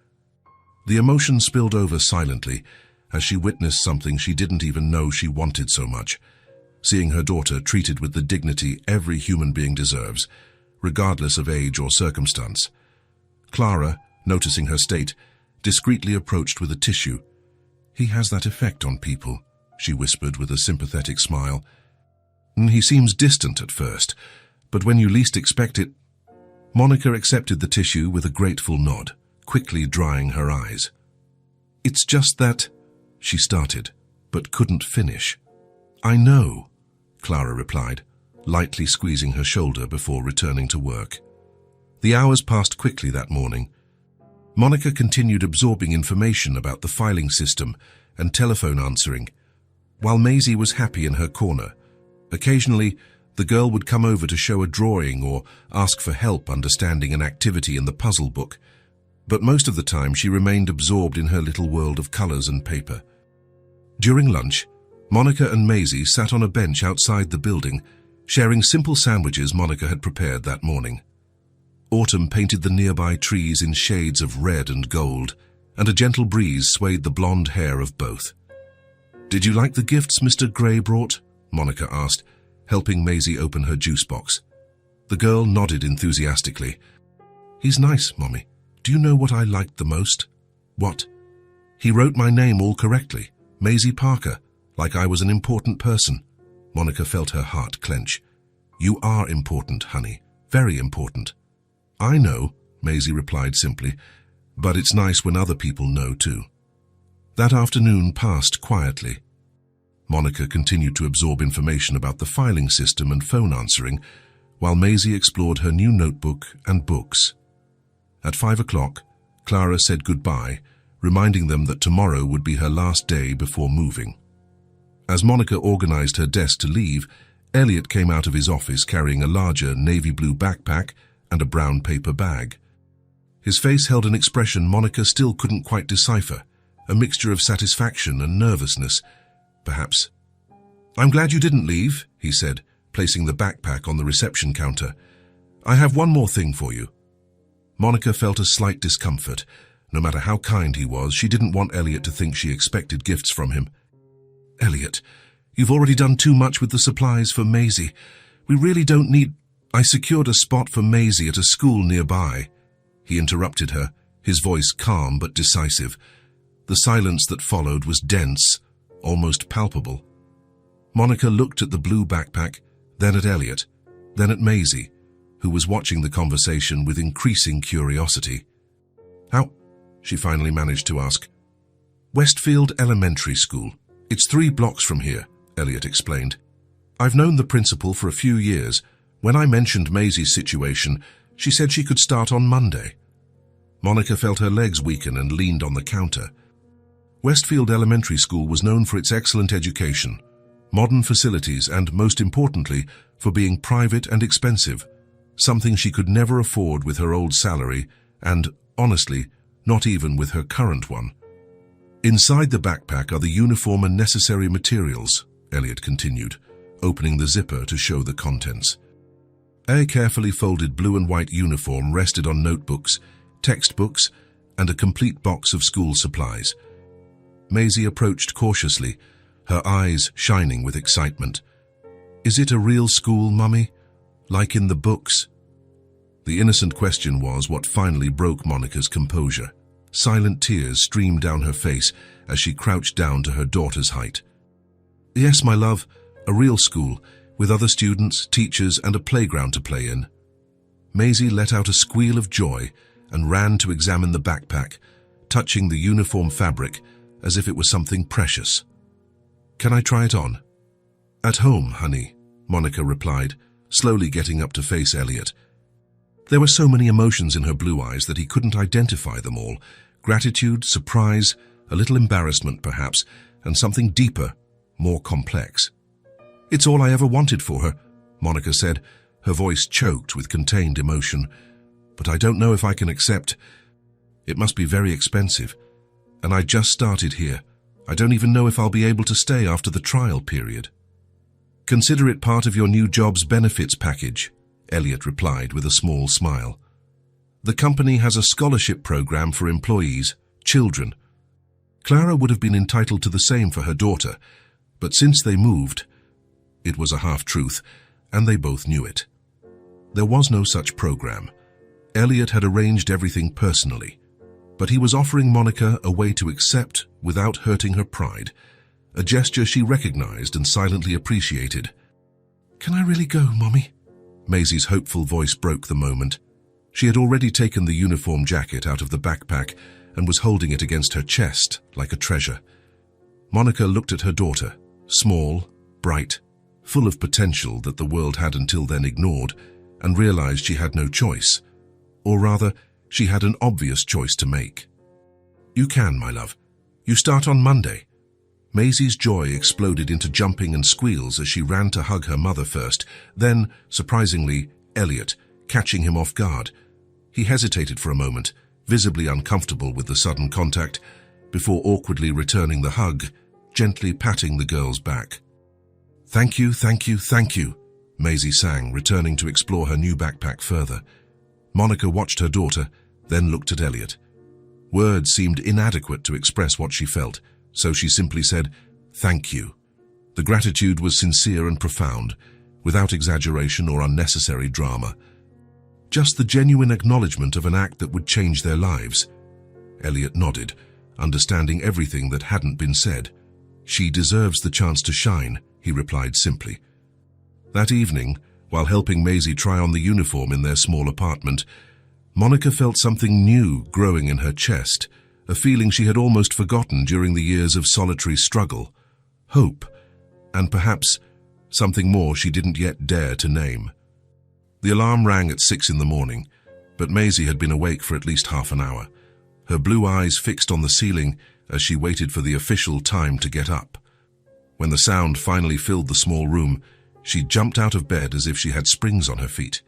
The emotion spilled over silently as she witnessed something she didn't even know she wanted so much, seeing her daughter treated with the dignity every human being deserves, regardless of age or circumstance. Clara, noticing her state, discreetly approached with a tissue. "He has that effect on people," she whispered with a sympathetic smile. "He seems distant at first, but when you least expect it—" Monica accepted the tissue with a grateful nod, quickly drying her eyes. "It's just that—" she started, but couldn't finish. "I know," Clara replied, lightly squeezing her shoulder before returning to work. The hours passed quickly that morning. Monica continued absorbing information about the filing system and telephone answering, while Maisie was happy in her corner. Occasionally, the girl would come over to show a drawing or ask for help understanding an activity in the puzzle book, but most of the time she remained absorbed in her little world of colors and paper. During lunch, Monica and Maisie sat on a bench outside the building, sharing simple sandwiches Monica had prepared that morning. Autumn painted the nearby trees in shades of red and gold, and a gentle breeze swayed the blonde hair of both. "Did you like the gifts Mr. Gray brought?" Monica asked, helping Maisie open her juice box. The girl nodded enthusiastically. "He's nice, Mommy. Do you know what I liked the most?" "What?" "He wrote my name all correctly, Maisie Parker, like I was an important person." Monica felt her heart clench. "You are important, honey. Very important." "I know," Maisie replied simply, "but it's nice when other people know too." That afternoon passed quietly. Monica continued to absorb information about the filing system and phone answering, while Maisie explored her new notebook and books. At 5 o'clock, Clara said goodbye, reminding them that tomorrow would be her last day before moving. As Monica organized her desk to leave, Elliot came out of his office carrying a larger navy blue backpack and a brown paper bag. His face held an expression Monica still couldn't quite decipher, a mixture of satisfaction and nervousness, perhaps. "I'm glad you didn't leave," he said, placing the backpack on the reception counter. "I have one more thing for you." Monica felt a slight discomfort. No matter how kind he was, she didn't want Elliot to think she expected gifts from him. "Elliot, you've already done too much with the supplies for Maisie. We really don't need—" "I secured a spot for Maisie at a school nearby," he interrupted her, his voice calm but decisive. The silence that followed was dense, almost palpable. Monica looked at the blue backpack, then at Elliot, then at Maisie, who was watching the conversation with increasing curiosity. "How?" she finally managed to ask. "Westfield Elementary School. It's 3 blocks from here," Elliot explained. "I've known the principal for a few years. When I mentioned Maisie's situation, she said she could start on Monday." Monica felt her legs weaken and leaned on the counter. Westfield Elementary School was known for its excellent education, modern facilities, and, most importantly, for being private and expensive, something she could never afford with her old salary and, honestly, not even with her current one. "Inside the backpack are the uniform and necessary materials," Elliot continued, opening the zipper to show the contents. A carefully folded blue and white uniform rested on notebooks, textbooks, and a complete box of school supplies. Maisie approached cautiously, her eyes shining with excitement. "Is it a real school, Mummy? Like in the books?" The innocent question was what finally broke Monica's composure. Silent tears streamed down her face as she crouched down to her daughter's height. "Yes, my love, a real school, with other students, teachers, and a playground to play in." Maisie let out a squeal of joy and ran to examine the backpack, touching the uniform fabric as if it was something precious. "Can I try it on?" "At home, honey," Monica replied, slowly getting up to face Elliot. There were so many emotions in her blue eyes that he couldn't identify them all. Gratitude, surprise, a little embarrassment perhaps, and something deeper, more complex. "It's all I ever wanted for her," Monica said, her voice choked with contained emotion. "But I don't know if I can accept. It must be very expensive. And I just started here. I don't even know if I'll be able to stay after the trial period." "Consider it part of your new job's benefits package," Elliot replied with a small smile. "The company has a scholarship program for employees, children. Clara would have been entitled to the same for her daughter, but since they moved—" It was a half-truth, and they both knew it. There was no such program. Elliot had arranged everything personally, but he was offering Monica a way to accept without hurting her pride, a gesture she recognized and silently appreciated. "Can I really go, Mommy?" Maisie's hopeful voice broke the moment. She had already taken the uniform jacket out of the backpack and was holding it against her chest like a treasure. Monica looked at her daughter, small, bright, full of potential that the world had until then ignored, and realized she had no choice. Or rather, she had an obvious choice to make. "You can, my love. You start on Monday." Maisie's joy exploded into jumping and squeals as she ran to hug her mother first, then, surprisingly, Elliot, catching him off guard. He hesitated for a moment, visibly uncomfortable with the sudden contact, before awkwardly returning the hug, gently patting the girl's back. "Thank you, thank you, thank you," Maisie sang, returning to explore her new backpack further. Monica watched her daughter, then looked at Elliot. Words seemed inadequate to express what she felt, so she simply said, "Thank you." The gratitude was sincere and profound, without exaggeration or unnecessary drama. Just the genuine acknowledgement of an act that would change their lives. Elliot nodded, understanding everything that hadn't been said. "She deserves the chance to shine," he replied simply. That evening, while helping Maisie try on the uniform in their small apartment, Monica felt something new growing in her chest, a feeling she had almost forgotten during the years of solitary struggle, hope, and perhaps something more she didn't yet dare to name. The alarm rang at 6 in the morning, but Maisie had been awake for at least half an hour, her blue eyes fixed on the ceiling as she waited for the official time to get up. When the sound finally filled the small room, she jumped out of bed as if she had springs on her feet.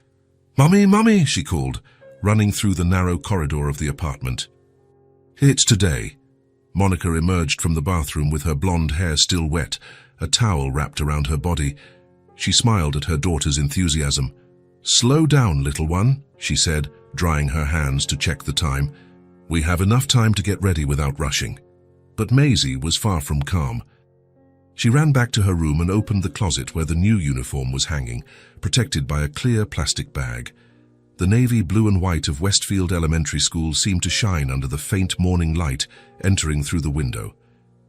"Mummy, Mummy," she called, running through the narrow corridor of the apartment. "It's today." Monica emerged from the bathroom with her blonde hair still wet, a towel wrapped around her body. She smiled at her daughter's enthusiasm. "Slow down, little one," she said, drying her hands to check the time. "We have enough time to get ready without rushing." But Maisie was far from calm. She ran back to her room and opened the closet where the new uniform was hanging, protected by a clear plastic bag. The navy blue and white of Westfield Elementary School seemed to shine under the faint morning light entering through the window.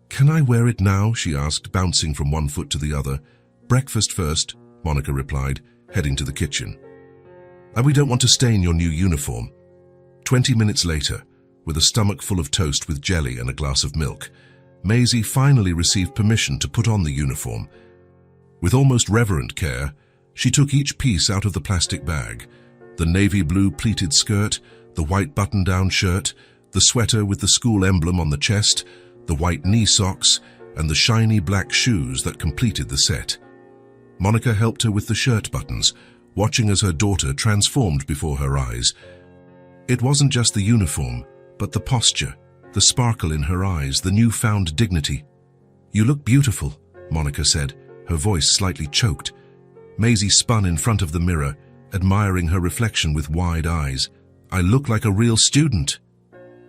"Can I wear it now?" she asked, bouncing from one foot to the other. "Breakfast first," Monica replied, heading to the kitchen. "We don't want to stain your new uniform." 20 minutes later, with a stomach full of toast with jelly and a glass of milk, Maisie finally received permission to put on the uniform. With almost reverent care, she took each piece out of the plastic bag: the navy blue pleated skirt, the white button-down shirt, the sweater with the school emblem on the chest, the white knee socks, and the shiny black shoes that completed the set. Monica helped her with the shirt buttons, watching as her daughter transformed before her eyes. It wasn't just the uniform, but the posture, the sparkle in her eyes, the newfound dignity. "You look beautiful," Monica said, her voice slightly choked. Maisie spun in front of the mirror, admiring her reflection with wide eyes. "I look like a real student."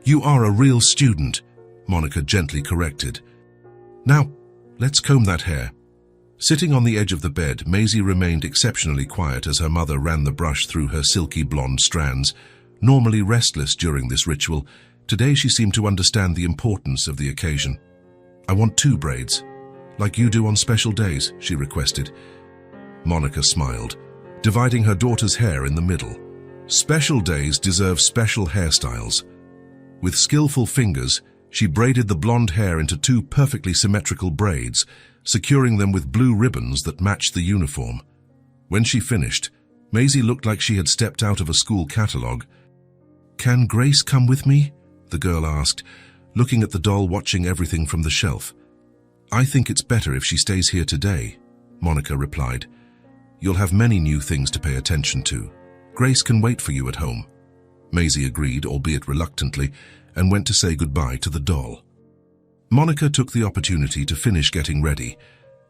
"You are a real student," Monica gently corrected. "Now, let's comb that hair." Sitting on the edge of the bed, Maisie remained exceptionally quiet as her mother ran the brush through her silky blonde strands. Normally restless during this ritual, today she seemed to understand the importance of the occasion. "I want 2 braids, like you do on special days," she requested. Monica smiled, dividing her daughter's hair in the middle. Special days deserve special hairstyles. With skillful fingers, she braided the blonde hair into 2 perfectly symmetrical braids, securing them with blue ribbons that matched the uniform. When she finished, Maisie looked like she had stepped out of a school catalogue. "Can Grace come with me?" the girl asked, looking at the doll watching everything from the shelf. "I think it's better if she stays here today," Monica replied. "You'll have many new things to pay attention to. Grace can wait for you at home." Maisie agreed, albeit reluctantly, and went to say goodbye to the doll. Monica took the opportunity to finish getting ready,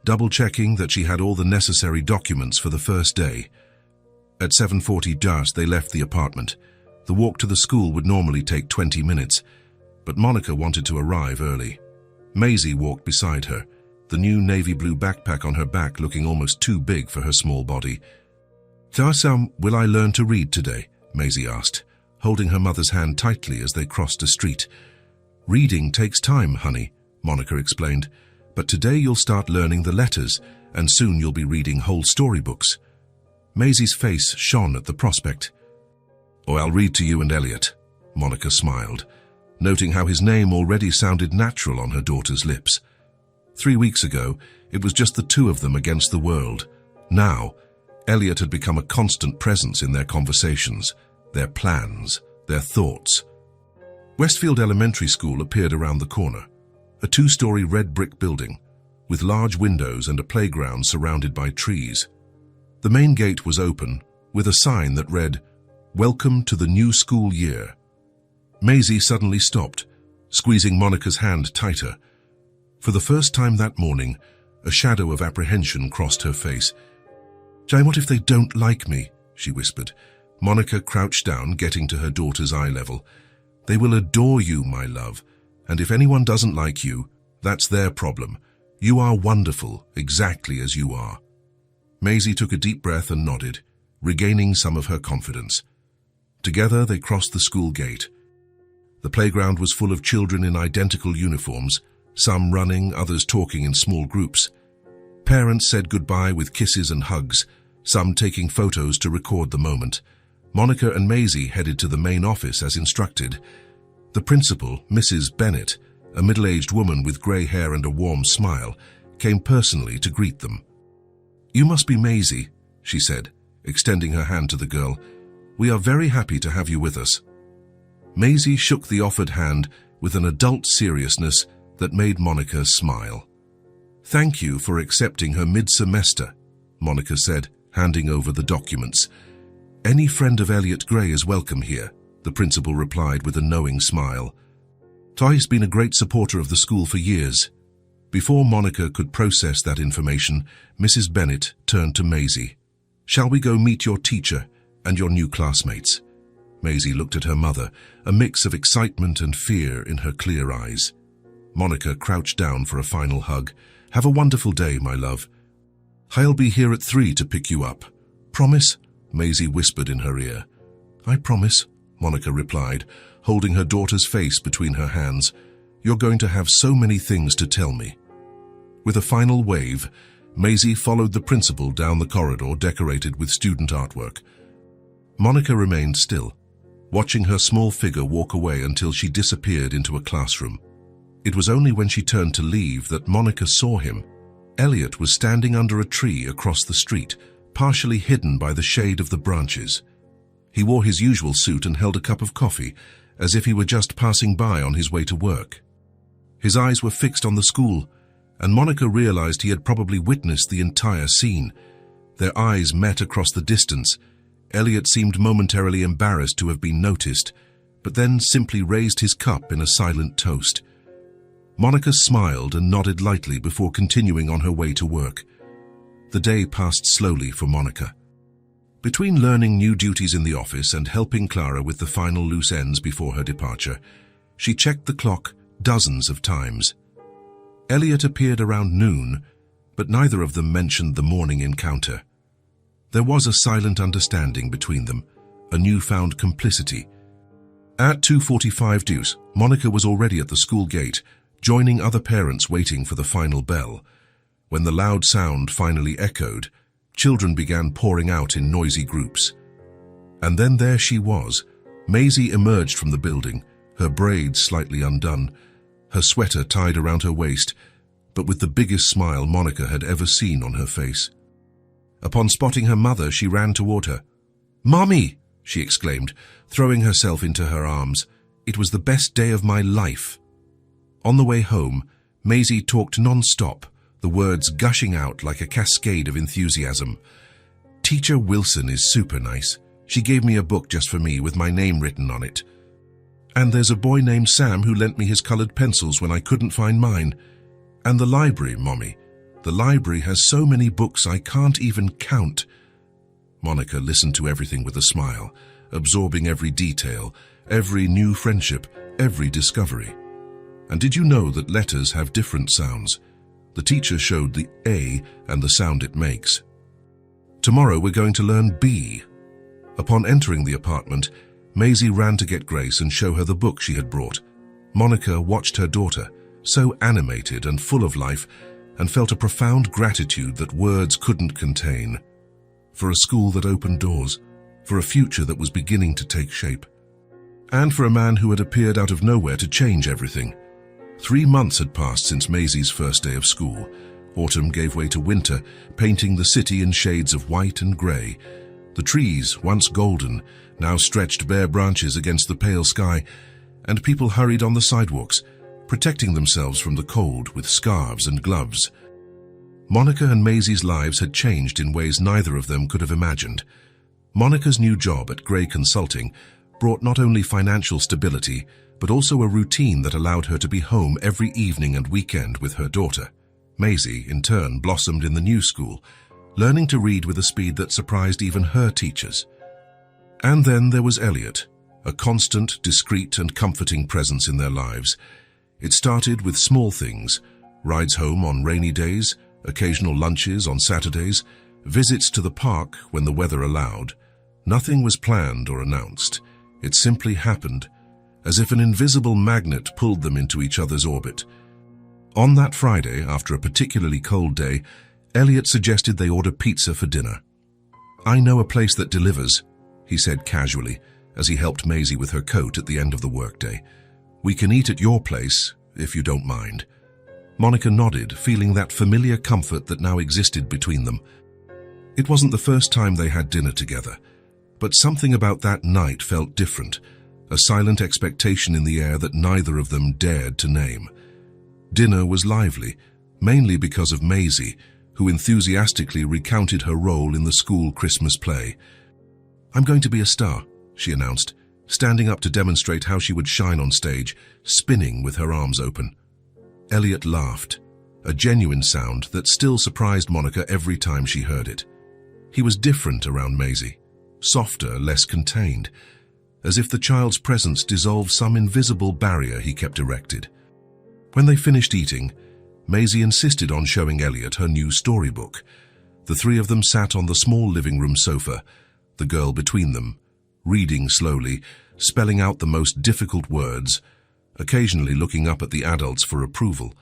double-checking that she had all the necessary documents for the first day. At 7:40 they left the apartment. The walk to the school would normally take 20 minutes, but Monica wanted to arrive early. Maisie walked beside her, the new navy blue backpack on her back looking almost too big for her small body. "Will I learn to read today?" Maisie asked, holding her mother's hand tightly as they crossed a street. "Reading takes time, honey," Monica explained, "but today you'll start learning the letters, and soon you'll be reading whole storybooks." Maisie's face shone at the prospect. "Oh, I'll read to you and Elliot," Monica smiled, noting how his name already sounded natural on her daughter's lips. 3 weeks ago, it was just the 2 of them against the world. Now, Elliot had become a constant presence in their conversations, their plans, their thoughts. Westfield Elementary School appeared around the corner, a 2-story red brick building, with large windows and a playground surrounded by trees. The main gate was open, with a sign that read, "Welcome to the new school year." Maisie suddenly stopped, squeezing Monica's hand tighter. For the first time that morning, a shadow of apprehension crossed her face. "What if they don't like me?" she whispered. Monica crouched down, getting to her daughter's eye level. "They will adore you, my love, and if anyone doesn't like you, that's their problem. You are wonderful, exactly as you are." Maisie took a deep breath and nodded, regaining some of her confidence. Together they crossed the school gate. The playground was full of children in identical uniforms, some running, others talking in small groups. Parents said goodbye with kisses and hugs, some taking photos to record the moment. Monica and Maisie headed to the main office as instructed. The principal, Mrs. Bennett, a middle-aged woman with grey hair and a warm smile, came personally to greet them. "You must be Maisie," she said, extending her hand to the girl. "We are very happy to have you with us." Maisie shook the offered hand with an adult seriousness that made Monica smile. "Thank you for accepting her mid-semester," Monica said, handing over the documents. "Any friend of Elliot Gray is welcome here," the principal replied with a knowing smile. "Toy's been a great supporter of the school for years." Before Monica could process that information, Mrs. Bennett turned to Maisie. "Shall we go meet your teacher and your new classmates?" Maisie looked at her mother, a mix of excitement and fear in her clear eyes. Monica crouched down for a final hug. "Have a wonderful day, my love. I'll be here at 3 to pick you up. Promise?" Maisie whispered in her ear. "I promise," Monica replied, holding her daughter's face between her hands. "You're going to have so many things to tell me." With a final wave, Maisie followed the principal down the corridor decorated with student artwork. Monica remained still, watching her small figure walk away until she disappeared into a classroom. It was only when she turned to leave that Monica saw him. Elliot was standing under a tree across the street, partially hidden by the shade of the branches. He wore his usual suit and held a cup of coffee, as if he were just passing by on his way to work. His eyes were fixed on the school, and Monica realized he had probably witnessed the entire scene. Their eyes met across the distance. Elliot seemed momentarily embarrassed to have been noticed, but then simply raised his cup in a silent toast. Monica smiled and nodded lightly before continuing on her way to work. The day passed slowly for Monica. Between learning new duties in the office and helping Clara with the final loose ends before her departure, she checked the clock dozens of times. Elliot appeared around noon, but neither of them mentioned the morning encounter. There was a silent understanding between them, a newfound complicity. At 2:45 due, Monica was already at the school gate, joining other parents waiting for the final bell. When the loud sound finally echoed, children began pouring out in noisy groups. And then there she was. Maisie emerged from the building, her braids slightly undone, her sweater tied around her waist, but with the biggest smile Monica had ever seen on her face. Upon spotting her mother, she ran toward her. "Mommy!" she exclaimed, throwing herself into her arms. "It was the best day of my life." On the way home, Maisie talked non-stop, the words gushing out like a cascade of enthusiasm. "Teacher Wilson is super nice. She gave me a book just for me with my name written on it. And there's a boy named Sam who lent me his colored pencils when I couldn't find mine. And the library, Mommy. The library has so many books I can't even count." Monica listened to everything with a smile, absorbing every detail, every new friendship, every discovery. And did you know that letters have different sounds? The teacher showed the A and the sound it makes. "Tomorrow we're going to learn B." Upon entering the apartment, Maisie ran to get Grace and show her the book she had brought. Monica watched her daughter, so animated and full of life, and felt a profound gratitude that words couldn't contain. For a school that opened doors, for a future that was beginning to take shape, and for a man who had appeared out of nowhere to change everything. 3 months had passed since Maisie's first day of school. Autumn gave way to winter, painting the city in shades of white and grey. The trees, once golden, now stretched bare branches against the pale sky, and people hurried on the sidewalks, protecting themselves from the cold with scarves and gloves. Monica and Maisie's lives had changed in ways neither of them could have imagined. Monica's new job at Gray Consulting brought not only financial stability, but also a routine that allowed her to be home every evening and weekend with her daughter. Maisie, in turn, blossomed in the new school, learning to read with a speed that surprised even her teachers. And then there was Elliot, a constant, discreet and comforting presence in their lives. It started with small things, rides home on rainy days, occasional lunches on Saturdays, visits to the park when the weather allowed. Nothing was planned or announced. It simply happened, as if an invisible magnet pulled them into each other's orbit. On that Friday, after a particularly cold day, Elliot suggested they order pizza for dinner. "I know a place that delivers," he said casually, as he helped Maisie with her coat at the end of the workday. "We can eat at your place, if you don't mind." Monica nodded, feeling that familiar comfort that now existed between them. It wasn't the first time they had dinner together, but something about that night felt different, a silent expectation in the air that neither of them dared to name. Dinner was lively, mainly because of Maisie, who enthusiastically recounted her role in the school Christmas play. "I'm going to be a star," she announced, standing up to demonstrate how she would shine on stage, spinning with her arms open. Elliot laughed, a genuine sound that still surprised Monica every time she heard it. He was different around Maisie, softer, less contained, as if the child's presence dissolved some invisible barrier he kept erected. When they finished eating, Maisie insisted on showing Elliot her new storybook. The three of them sat on the small living room sofa, the girl between them, reading slowly, spelling out the most difficult words, occasionally looking up at the adults for approval.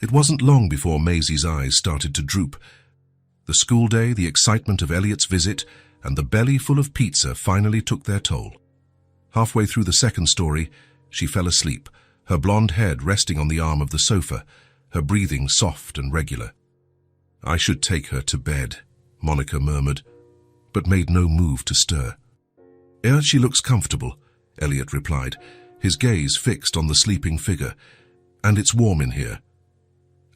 It wasn't long before Maisie's eyes started to droop. The school day, the excitement of Elliot's visit, and the belly full of pizza finally took their toll. Halfway through the second story, she fell asleep, her blonde head resting on the arm of the sofa, her breathing soft and regular. "I should take her to bed," Monica murmured, but made no move to stir. "She looks comfortable," Elliot replied, his gaze fixed on the sleeping figure. "And it's warm in here."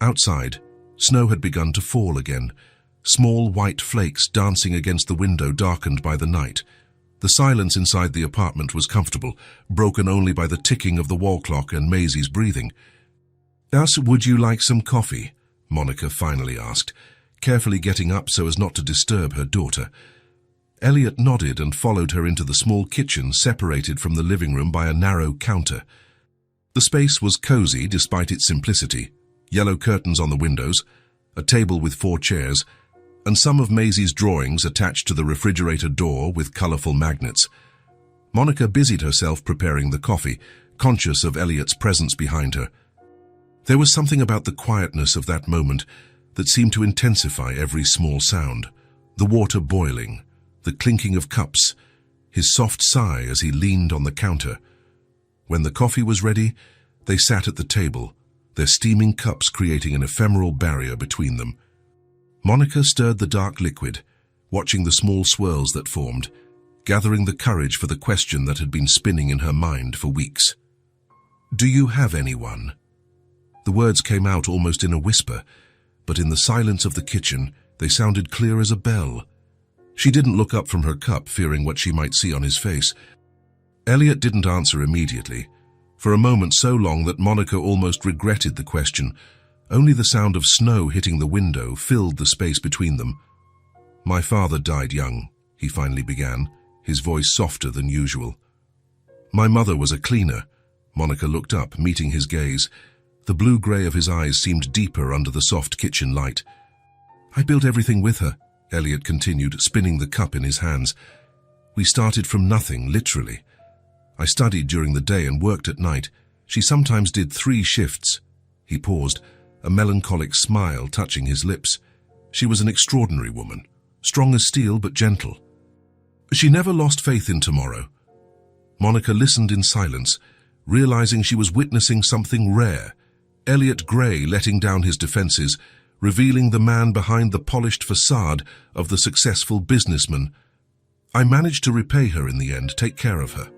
Outside, snow had begun to fall again, small white flakes dancing against the window darkened by the night. The silence inside the apartment was comfortable, broken only by the ticking of the wall clock and Maisie's breathing. "Would you like some coffee?" Monica finally asked, carefully getting up so as not to disturb her daughter. Elliot nodded and followed her into the small kitchen separated from the living room by a narrow counter. The space was cozy despite its simplicity, yellow curtains on the windows, a table with 4 chairs, and some of Maisie's drawings attached to the refrigerator door with colorful magnets. Monica busied herself preparing the coffee, conscious of Elliot's presence behind her. There was something about the quietness of that moment that seemed to intensify every small sound. The water boiling, the clinking of cups, his soft sigh as he leaned on the counter. When the coffee was ready, they sat at the table, their steaming cups creating an ephemeral barrier between them. Monica stirred the dark liquid, watching the small swirls that formed, gathering the courage for the question that had been spinning in her mind for weeks. "Do you have anyone?" The words came out almost in a whisper, but in the silence of the kitchen, they sounded clear as a bell. She didn't look up from her cup, fearing what she might see on his face. Elliot didn't answer immediately, for a moment so long that Monica almost regretted the question. Only the sound of snow hitting the window filled the space between them. "My father died young," he finally began, his voice softer than usual. "My mother was a cleaner." Monica looked up, meeting his gaze. The blue-gray of his eyes seemed deeper under the soft kitchen light. "I built everything with her," Elliot continued, spinning the cup in his hands. "We started from nothing, literally. I studied during the day and worked at night. She sometimes did 3 shifts. He paused, a melancholic smile touching his lips. She was an extraordinary woman, strong as steel but gentle. She never lost faith in tomorrow. Monica listened in silence, realizing she was witnessing something rare. Elliot Gray letting down his defenses, revealing the man behind the polished facade of the successful businessman. "I managed to repay her in the end, take care of her."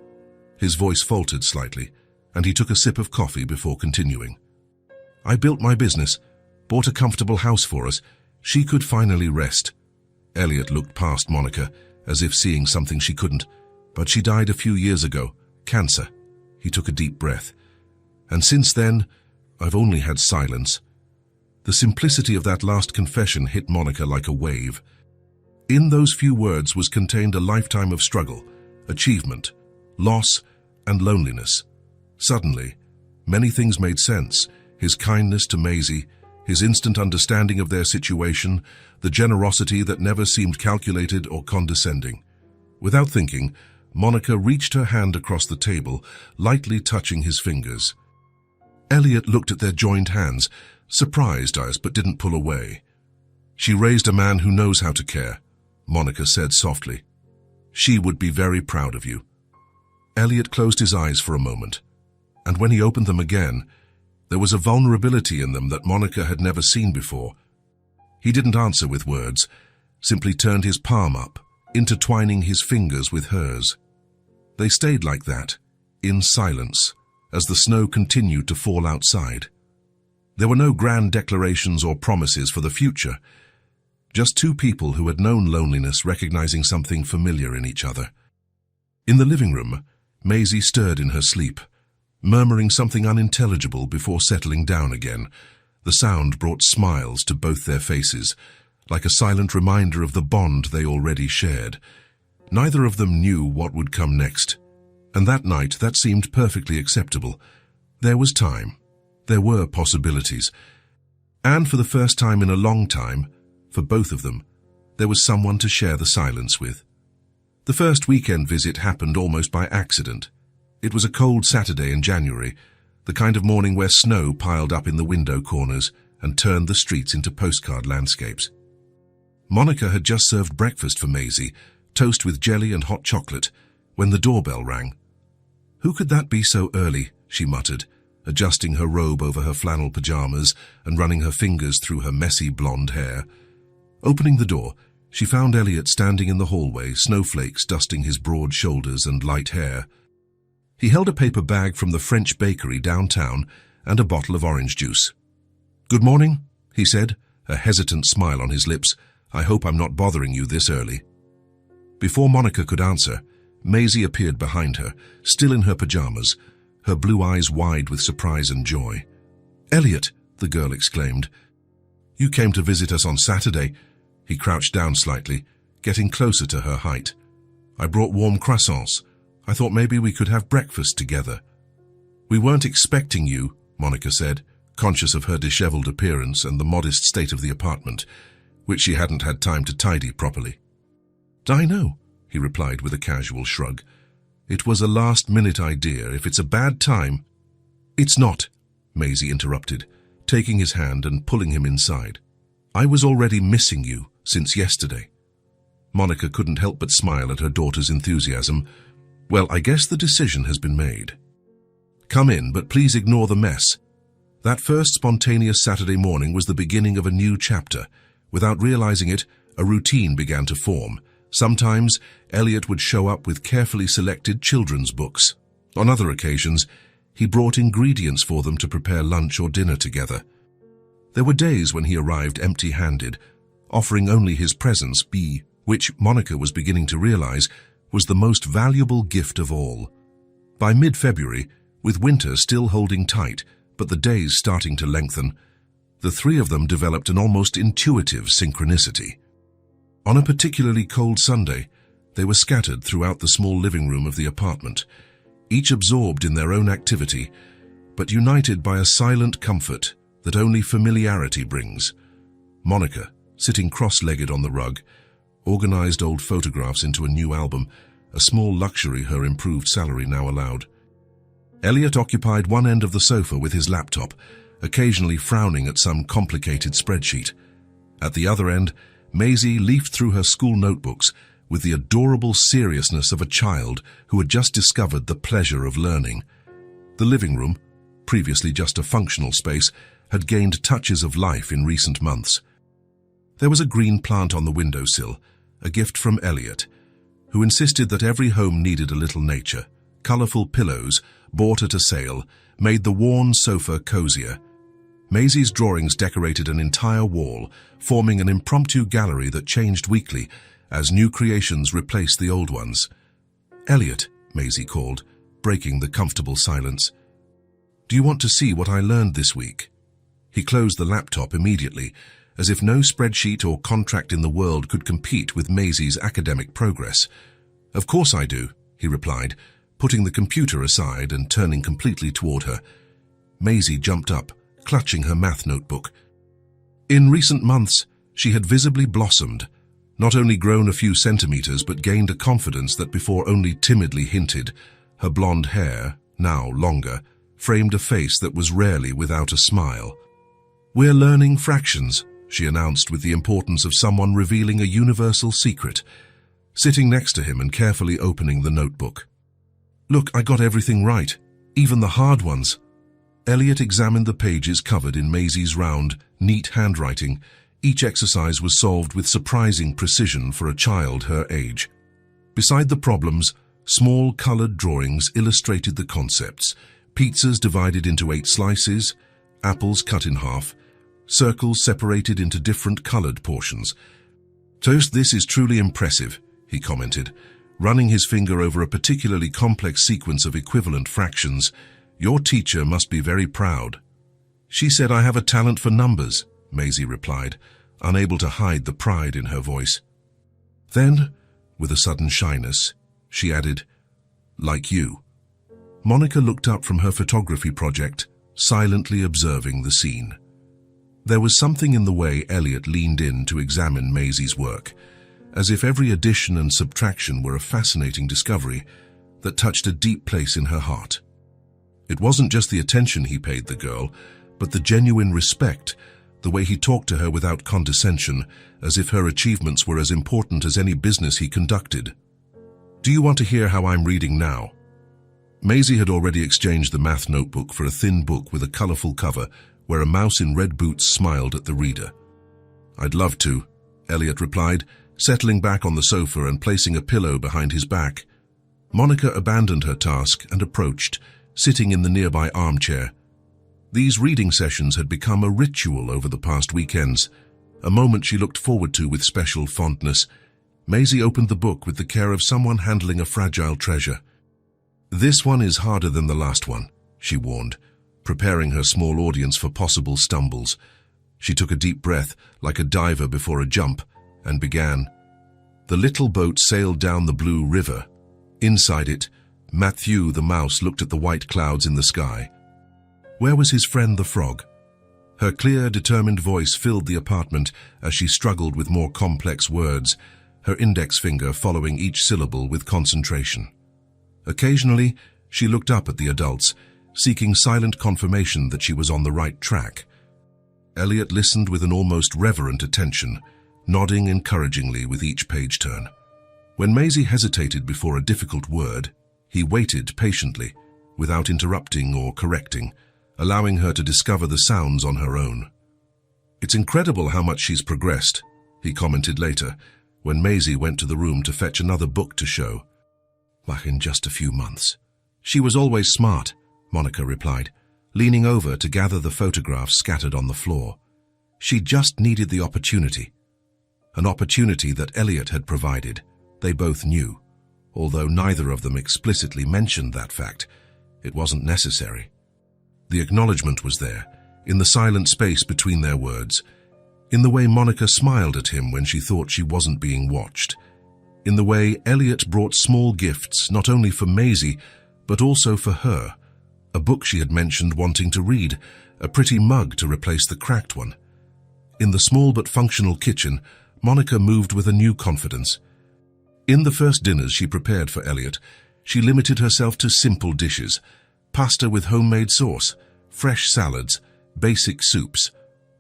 His voice faltered slightly, and he took a sip of coffee before continuing. "I built my business, bought a comfortable house for us. She could finally rest." Elliot looked past Monica, as if seeing something she couldn't. "But she died a few years ago, cancer." He took a deep breath. "And since then, I've only had silence." The simplicity of that last confession hit Monica like a wave. In those few words was contained a lifetime of struggle, achievement, loss, and loneliness. Suddenly, many things made sense. His kindness to Maisie, his instant understanding of their situation, the generosity that never seemed calculated or condescending. Without thinking, Monica reached her hand across the table, lightly touching his fingers. Elliot looked at their joined hands, surprised but didn't pull away. "She raised a man who knows how to care," Monica said softly. "She would be very proud of you." Elliot closed his eyes for a moment, and when he opened them again, there was a vulnerability in them that Monica had never seen before. He didn't answer with words, simply turned his palm up, intertwining his fingers with hers. They stayed like that, in silence, as the snow continued to fall outside. There were no grand declarations or promises for the future, Just two people who had known loneliness recognizing something familiar in each other. In the living room, Maisie stirred in her sleep, murmuring something unintelligible before settling down again. The sound brought smiles to both their faces, like a silent reminder of the bond they already shared. Neither of them knew what would come next, and that night that seemed perfectly acceptable. There was time. There were possibilities. And for the first time in a long time, for both of them, there was someone to share the silence with. The first weekend visit happened almost by accident. It was a cold Saturday in January, the kind of morning where snow piled up in the window corners and turned the streets into postcard landscapes. Monica had just served breakfast for Maisie, toast with jelly and hot chocolate, when the doorbell rang. "Who could that be so early?" she muttered, adjusting her robe over her flannel pajamas and running her fingers through her messy blonde hair. Opening the door, she found Elliot standing in the hallway, snowflakes dusting his broad shoulders and light hair. He held a paper bag from the French bakery downtown and a bottle of orange juice. "Good morning," he said, a hesitant smile on his lips. "I hope I'm not bothering you this early." Before Monica could answer, Maisie appeared behind her, still in her pajamas, her blue eyes wide with surprise and joy. "Elliot," the girl exclaimed. "You came to visit us on Saturday." He crouched down slightly, getting closer to her height. "I brought warm croissants. I thought maybe we could have breakfast together." "We weren't expecting you," Monica said, conscious of her disheveled appearance and the modest state of the apartment, which she hadn't had time to tidy properly. "I know," he replied with a casual shrug. "It was a last-minute idea. If it's a bad time—" "It's not," Maisie interrupted, taking his hand and pulling him inside. "I was already missing you since yesterday." Monica couldn't help but smile at her daughter's enthusiasm. "Well, I guess the decision has been made. Come in, but please ignore the mess." That first spontaneous Saturday morning was the beginning of a new chapter. Without realizing it, a routine began to form. Sometimes, Elliot would show up with carefully selected children's books. On other occasions, he brought ingredients for them to prepare lunch or dinner together. There were days when he arrived empty-handed, offering only his presence, which Monica was beginning to realize was the most valuable gift of all. By mid-February, with winter still holding tight, but the days starting to lengthen, the three of them developed an almost intuitive synchronicity. On a particularly cold Sunday, they were scattered throughout the small living room of the apartment, each absorbed in their own activity, but united by a silent comfort that only familiarity brings. Monica, sitting cross-legged on the rug, organized old photographs into a new album, a small luxury her improved salary now allowed. Elliot occupied one end of the sofa with his laptop, occasionally frowning at some complicated spreadsheet. At the other end, Maisie leafed through her school notebooks with the adorable seriousness of a child who had just discovered the pleasure of learning. The living room, previously just a functional space, had gained touches of life in recent months. There was a green plant on the windowsill, a gift from Elliot, who insisted that every home needed a little nature. Colorful pillows, bought at a sale, made the worn sofa cozier. Maisie's drawings decorated an entire wall, forming an impromptu gallery that changed weekly as new creations replaced the old ones. "Elliot," Maisie called, breaking the comfortable silence. "Do you want to see what I learned this week?" He closed the laptop immediately, as if no spreadsheet or contract in the world could compete with Maisie's academic progress. "Of course I do," he replied, putting the computer aside and turning completely toward her. Maisie jumped up, clutching her math notebook. In recent months, she had visibly blossomed, not only grown a few centimeters but gained a confidence that before only timidly hinted. Her blonde hair, now longer, framed a face that was rarely without a smile. "We're learning fractions," she announced with the importance of someone revealing a universal secret, sitting next to him and carefully opening the notebook. "Look, I got everything right, even the hard ones." Elliot examined the pages covered in Maisie's round, neat handwriting. Each exercise was solved with surprising precision for a child her age. Beside the problems, small colored drawings illustrated the concepts: pizzas divided into 8 slices, apples cut in half, circles separated into different colored portions. Toast, this is truly impressive, he commented, running his finger over a particularly complex sequence of equivalent fractions. Your teacher must be very proud. She said I have a talent for numbers, Maisie replied, unable to hide the pride in her voice. Then, with a sudden shyness, she added, like you. Monica looked up from her photography project, silently observing the scene. There was something in the way Elliot leaned in to examine Maisie's work, as if every addition and subtraction were a fascinating discovery that touched a deep place in her heart. It wasn't just the attention he paid the girl, but the genuine respect, the way he talked to her without condescension, as if her achievements were as important as any business he conducted. Do you want to hear how I'm reading now? Maisie had already exchanged the math notebook for a thin book with a colorful cover where a mouse in red boots smiled at the reader. I'd love to, Elliot replied, settling back on the sofa and placing a pillow behind his back. Monica abandoned her task and approached, sitting in the nearby armchair. These reading sessions had become a ritual over the past weekends, a moment she looked forward to with special fondness. Maisie opened the book with the care of someone handling a fragile treasure. This one is harder than the last one, she warned, preparing her small audience for possible stumbles. She took a deep breath, like a diver before a jump, and began. The little boat sailed down the blue river. Inside it, Matthew the mouse looked at the white clouds in the sky. Where was his friend the frog? Her clear, determined voice filled the apartment as she struggled with more complex words, her index finger following each syllable with concentration. Occasionally, she looked up at the adults, seeking silent confirmation that she was on the right track. Elliot listened with an almost reverent attention, nodding encouragingly with each page turn. When Maisie hesitated before a difficult word, he waited patiently, without interrupting or correcting, allowing her to discover the sounds on her own. It's incredible how much she's progressed, he commented later, when Maisie went to the room to fetch another book to show. Like in just a few months. She was always smart, Monica replied, leaning over to gather the photographs scattered on the floor. She just needed the opportunity. An opportunity that Elliot had provided. They both knew. Although neither of them explicitly mentioned that fact, it wasn't necessary. The acknowledgement was there, in the silent space between their words, in the way Monica smiled at him when she thought she wasn't being watched, in the way Elliot brought small gifts not only for Maisie, but also for her, a book she had mentioned wanting to read, a pretty mug to replace the cracked one. In the small but functional kitchen, Monica moved with a new confidence. In the first dinners she prepared for Elliot, she limited herself to simple dishes, pasta with homemade sauce, fresh salads, basic soups.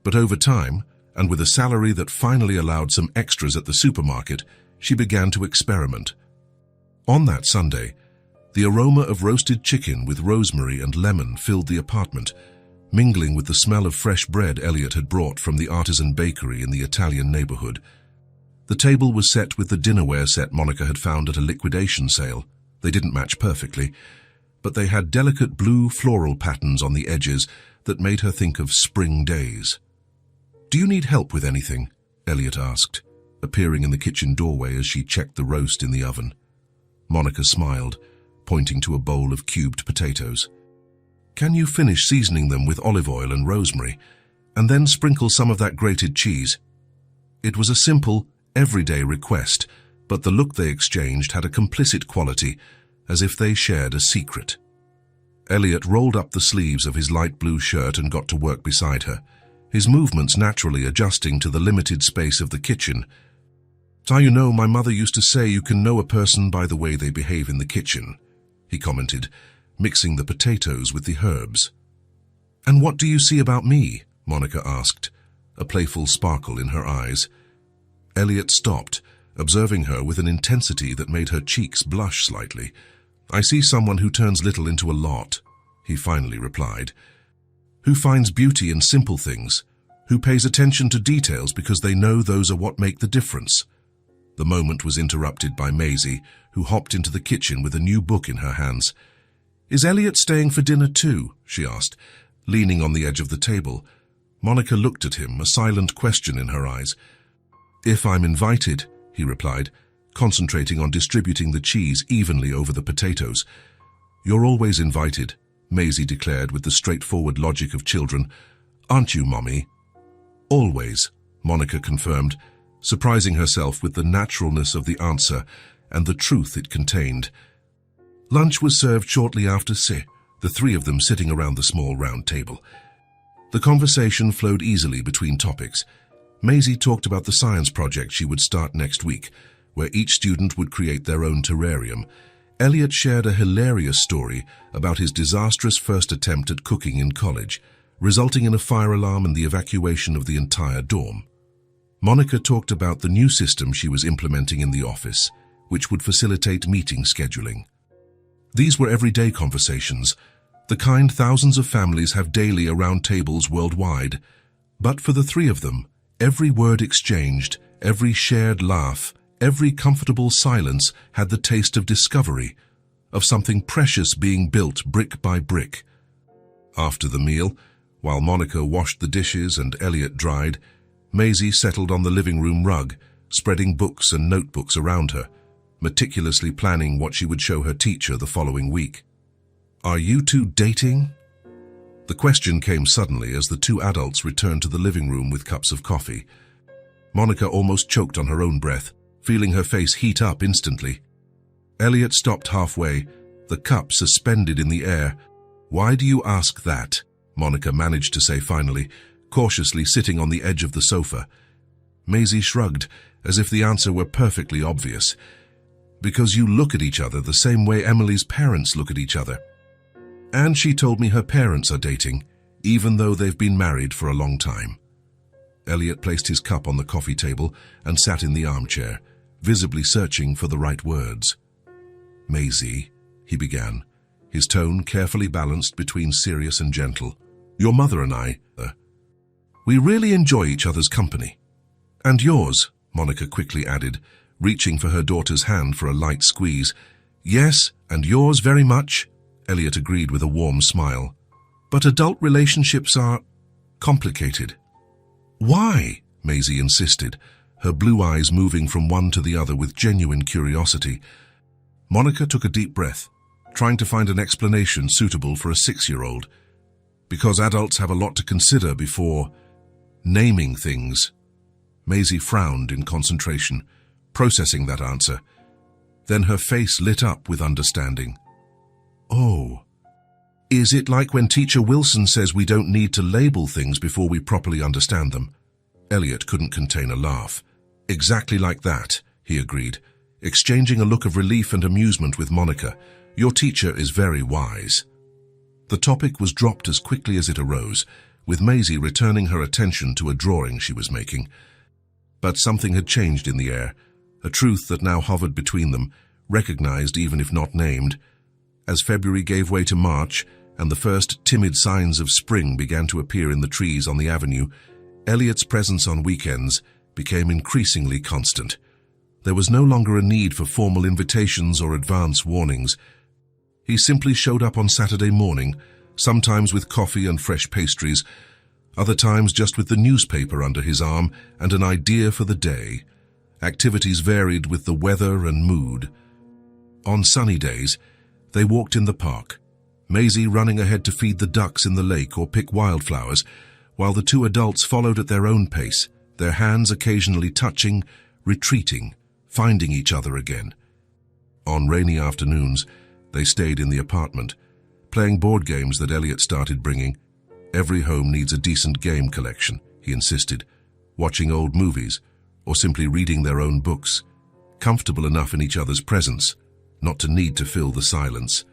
But over time, and with a salary that finally allowed some extras at the supermarket, she began to experiment. On that Sunday, the aroma of roasted chicken with rosemary and lemon filled the apartment, mingling with the smell of fresh bread Elliot had brought from the artisan bakery in the Italian neighborhood. The table was set with the dinnerware set Monica had found at a liquidation sale. They didn't match perfectly, but they had delicate blue floral patterns on the edges that made her think of spring days. "Do you need help with anything?" Elliot asked, appearing in the kitchen doorway as she checked the roast in the oven. Monica smiled, pointing to a bowl of cubed potatoes. "Can you finish seasoning them with olive oil and rosemary, and then sprinkle some of that grated cheese?" It was a simple, everyday request, but the look they exchanged had a complicit quality, as if they shared a secret. Elliot rolled up the sleeves of his light blue shirt and got to work beside her, his movements naturally adjusting to the limited space of the kitchen. "So you know, my mother used to say you can know a person by the way they behave in the kitchen," he commented, mixing the potatoes with the herbs. "And what do you see about me?" Monica asked, a playful sparkle in her eyes. Elliot stopped, observing her with an intensity that made her cheeks blush slightly. "I see someone who turns little into a lot," he finally replied. "Who finds beauty in simple things, who pays attention to details because they know those are what make the difference." The moment was interrupted by Maisie, who hopped into the kitchen with a new book in her hands. "Is Elliot staying for dinner too?" she asked, leaning on the edge of the table. Monica looked at him, a silent question in her eyes. "If I'm invited," he replied, concentrating on distributing the cheese evenly over the potatoes. "You're always invited," Maisie declared with the straightforward logic of children. "Aren't you, Mommy?" "Always," Monica confirmed, surprising herself with the naturalness of the answer and the truth it contained. Lunch was served shortly after 6, the three of them sitting around the small round table. The conversation flowed easily between topics. Maisie talked about the science project she would start next week, where each student would create their own terrarium. Elliot shared a hilarious story about his disastrous first attempt at cooking in college, resulting in a fire alarm and the evacuation of the entire dorm. Monica talked about the new system she was implementing in the office, which would facilitate meeting scheduling. These were everyday conversations, the kind thousands of families have daily around tables worldwide. But for the three of them, every word exchanged, every shared laugh, every comfortable silence had the taste of discovery, of something precious being built brick by brick. After the meal, while Monica washed the dishes and Elliot dried, Maisie settled on the living room rug, spreading books and notebooks around her, meticulously planning what she would show her teacher the following week. "Are you two dating?" The question came suddenly as the two adults returned to the living room with cups of coffee. Monica almost choked on her own breath, feeling her face heat up instantly. Elliot stopped halfway, the cup suspended in the air. "Why do you ask that?" Monica managed to say finally, cautiously sitting on the edge of the sofa. Maisie shrugged, as if the answer were perfectly obvious. "Because you look at each other the same way Emily's parents look at each other. And she told me her parents are dating, even though they've been married for a long time." Elliot placed his cup on the coffee table and sat in the armchair, visibly searching for the right words. "Maisie," he began, his tone carefully balanced between serious and gentle. "Your mother and I, we really enjoy each other's company." "And yours," Monica quickly added, reaching for her daughter's hand for a light squeeze. "Yes, and yours very much," Elliot agreed with a warm smile. "But adult relationships are complicated." "Why?" Maisie insisted, her blue eyes moving from one to the other with genuine curiosity. Monica took a deep breath, trying to find an explanation suitable for a 6-year-old. "Because adults have a lot to consider before naming things." Maisie frowned in concentration, processing that answer. Then her face lit up with understanding. "Oh. Is it like when Teacher Wilson says we don't need to label things before we properly understand them?" Elliot couldn't contain a laugh. "Exactly like that," he agreed, exchanging a look of relief and amusement with Monica. "Your teacher is very wise." The topic was dropped as quickly as it arose, with Maisie returning her attention to a drawing she was making. But something had changed in the air, a truth that now hovered between them, recognized even if not named. As February gave way to March, and the first timid signs of spring began to appear in the trees on the avenue, Elliot's presence on weekends became increasingly constant. There was no longer a need for formal invitations or advance warnings. He simply showed up on Saturday morning, sometimes with coffee and fresh pastries, other times just with the newspaper under his arm and an idea for the day. Activities varied with the weather and mood. On sunny days, they walked in the park, Maisie running ahead to feed the ducks in the lake or pick wildflowers, while the two adults followed at their own pace, their hands occasionally touching, retreating, finding each other again. On rainy afternoons, they stayed in the apartment, playing board games that Elliot started bringing. Every home needs a decent game collection, he insisted, watching old movies, or simply reading their own books, comfortable enough in each other's presence, not to need to fill the silence.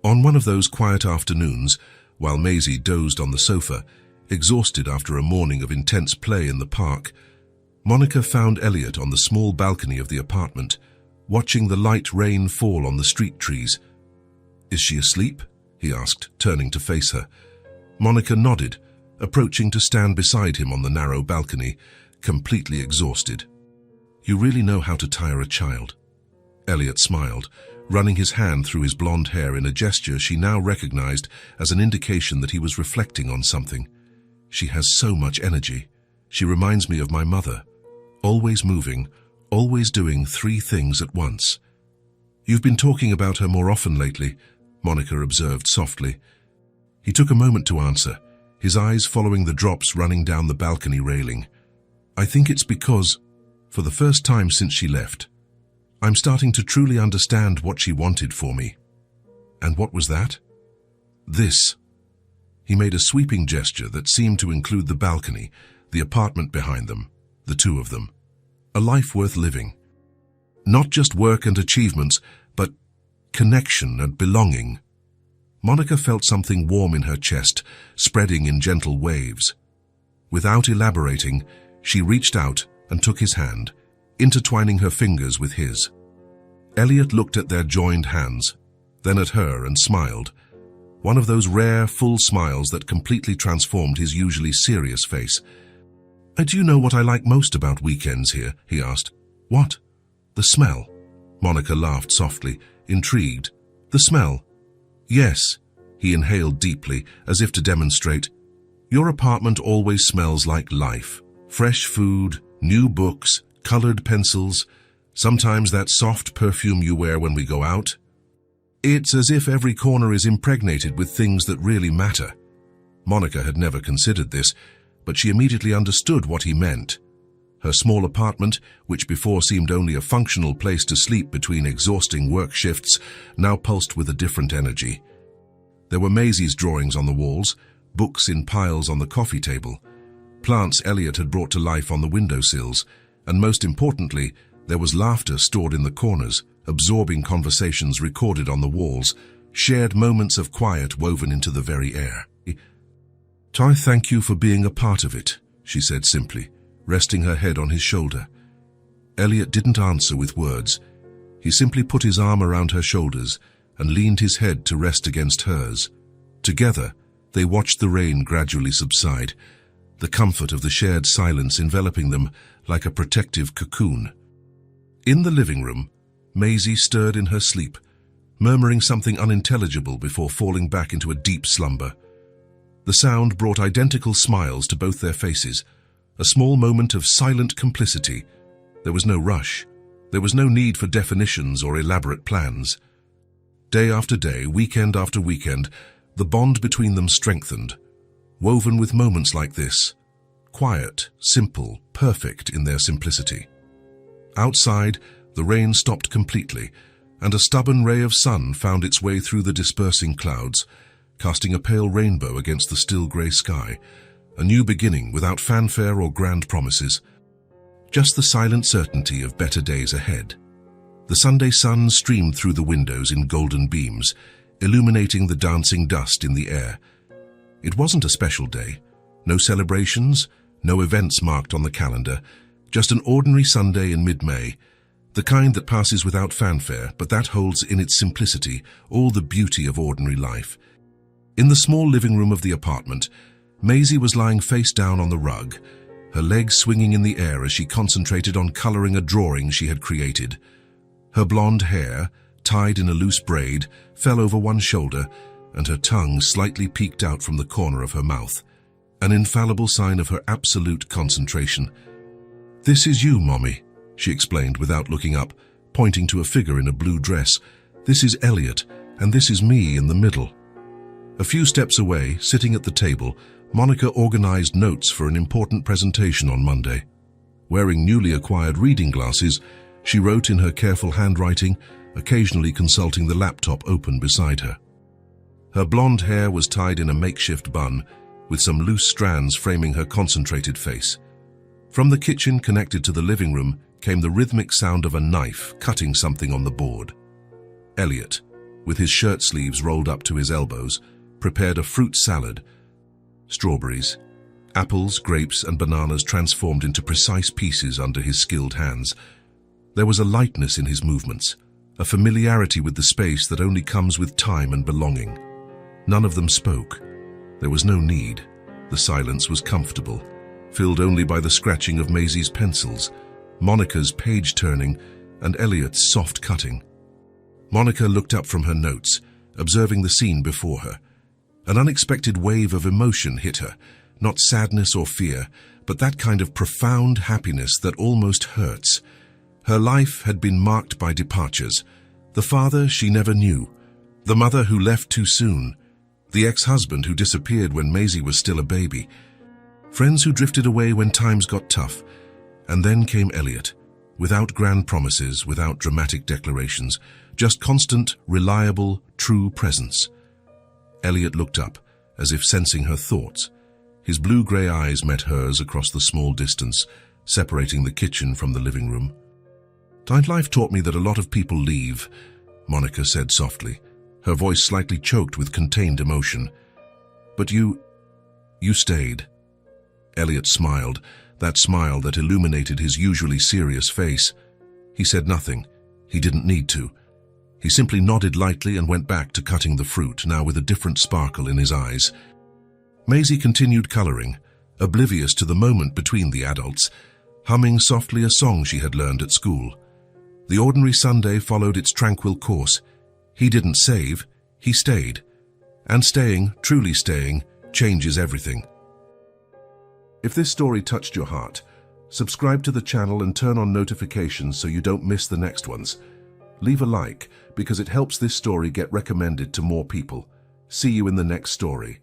On one of those quiet afternoons, while Maisie dozed on the sofa, exhausted after a morning of intense play in the park, Monica found Elliot on the small balcony of the apartment, watching the light rain fall on the street trees. "Is she asleep?" he asked, turning to face her. Monica nodded, approaching to stand beside him on the narrow balcony, completely exhausted. "You really know how to tire a child." Elliot smiled, running his hand through his blonde hair in a gesture she now recognized as an indication that he was reflecting on something. "She has so much energy. She reminds me of my mother. always moving, always doing 3 things at once. "You've been talking about her more often lately," Monica observed softly. He took a moment to answer, his eyes following the drops running down the balcony railing. "I think it's because, for the first time since she left, I'm starting to truly understand what she wanted for me." "And what was that?" "This." He made a sweeping gesture that seemed to include the balcony, the apartment behind them, the 2 of them. A life worth living. Not just work and achievements, but connection and belonging. Monica felt something warm in her chest, spreading in gentle waves. Without elaborating, she reached out and took his hand, intertwining her fingers with his. Elliot looked at their joined hands, then at her and smiled. One of those rare, full smiles that completely transformed his usually serious face. "Do you know what I like most about weekends here?" he asked. "What?" "The smell." Monica laughed softly, intrigued. "The smell?" "Yes." He inhaled deeply, as if to demonstrate. "Your apartment always smells like life. Fresh food, new books, colored pencils, sometimes that soft perfume you wear when we go out. It's as if every corner is impregnated with things that really matter." Monica had never considered this, but she immediately understood what he meant. Her small apartment, which before seemed only a functional place to sleep between exhausting work shifts, now pulsed with a different energy. There were Maisie's drawings on the walls, books in piles on the coffee table, plants Elliot had brought to life on the windowsills, and most importantly, there was laughter stored in the corners, absorbing conversations recorded on the walls, shared moments of quiet woven into the very air. "I thank you for being a part of it," she said simply, resting her head on his shoulder. Elliot didn't answer with words. He simply put his arm around her shoulders and leaned his head to rest against hers. Together, they watched the rain gradually subside, the comfort of the shared silence enveloping them like a protective cocoon. In the living room, Maisie stirred in her sleep, murmuring something unintelligible before falling back into a deep slumber. The sound brought identical smiles to both their faces, a small moment of silent complicity. There was no rush. There was no need for definitions or elaborate plans. Day after day, weekend after weekend, the bond between them strengthened, woven with moments like this, quiet, simple, perfect in their simplicity. Outside, the rain stopped completely, and a stubborn ray of sun found its way through the dispersing clouds, casting a pale rainbow against the still grey sky, a new beginning without fanfare or grand promises, just the silent certainty of better days ahead. The Sunday sun streamed through the windows in golden beams, illuminating the dancing dust in the air. It wasn't a special day, no celebrations, no events marked on the calendar, just an ordinary Sunday in mid-May, the kind that passes without fanfare, but that holds in its simplicity all the beauty of ordinary life. In the small living room of the apartment, Maisie was lying face down on the rug, her legs swinging in the air as she concentrated on coloring a drawing she had created. Her blonde hair, tied in a loose braid, fell over one shoulder, and her tongue slightly peeked out from the corner of her mouth, an infallible sign of her absolute concentration. "This is you, Mommy," she explained without looking up, pointing to a figure in a blue dress. "This is Elliot, and this is me in the middle." A few steps away, sitting at the table, Monica organized notes for an important presentation on Monday. Wearing newly acquired reading glasses, she wrote in her careful handwriting, occasionally consulting the laptop open beside her. Her blonde hair was tied in a makeshift bun, with some loose strands framing her concentrated face. From the kitchen connected to the living room came the rhythmic sound of a knife cutting something on the board. Elliot, with his shirt sleeves rolled up to his elbows, prepared a fruit salad. Strawberries, apples, grapes, and bananas transformed into precise pieces under his skilled hands. There was a lightness in his movements, a familiarity with the space that only comes with time and belonging. None of them spoke. There was no need. The silence was comfortable, filled only by the scratching of Maisie's pencils, Monica's page-turning, and Elliot's soft cutting. Monica looked up from her notes, observing the scene before her. An unexpected wave of emotion hit her, not sadness or fear, but that kind of profound happiness that almost hurts. Her life had been marked by departures. The father she never knew, the mother who left too soon, the ex-husband who disappeared when Maisie was still a baby, friends who drifted away when times got tough. And then came Elliot, without grand promises, without dramatic declarations, just constant, reliable, true presence. Elliot looked up, as if sensing her thoughts. His blue-grey eyes met hers across the small distance, separating the kitchen from the living room. "Life taught me that a lot of people leave," Monica said softly, her voice slightly choked with contained emotion. "But you stayed." Elliot smiled, that smile that illuminated his usually serious face. He said nothing. He didn't need to. He simply nodded lightly and went back to cutting the fruit, now with a different sparkle in his eyes. Maisie continued coloring, oblivious to the moment between the adults, humming softly a song she had learned at school. The ordinary Sunday followed its tranquil course. He didn't save, he stayed. And staying, truly staying, changes everything. If this story touched your heart, subscribe to the channel and turn on notifications so you don't miss the next ones. Leave a like, because it helps this story get recommended to more people. See you in the next story.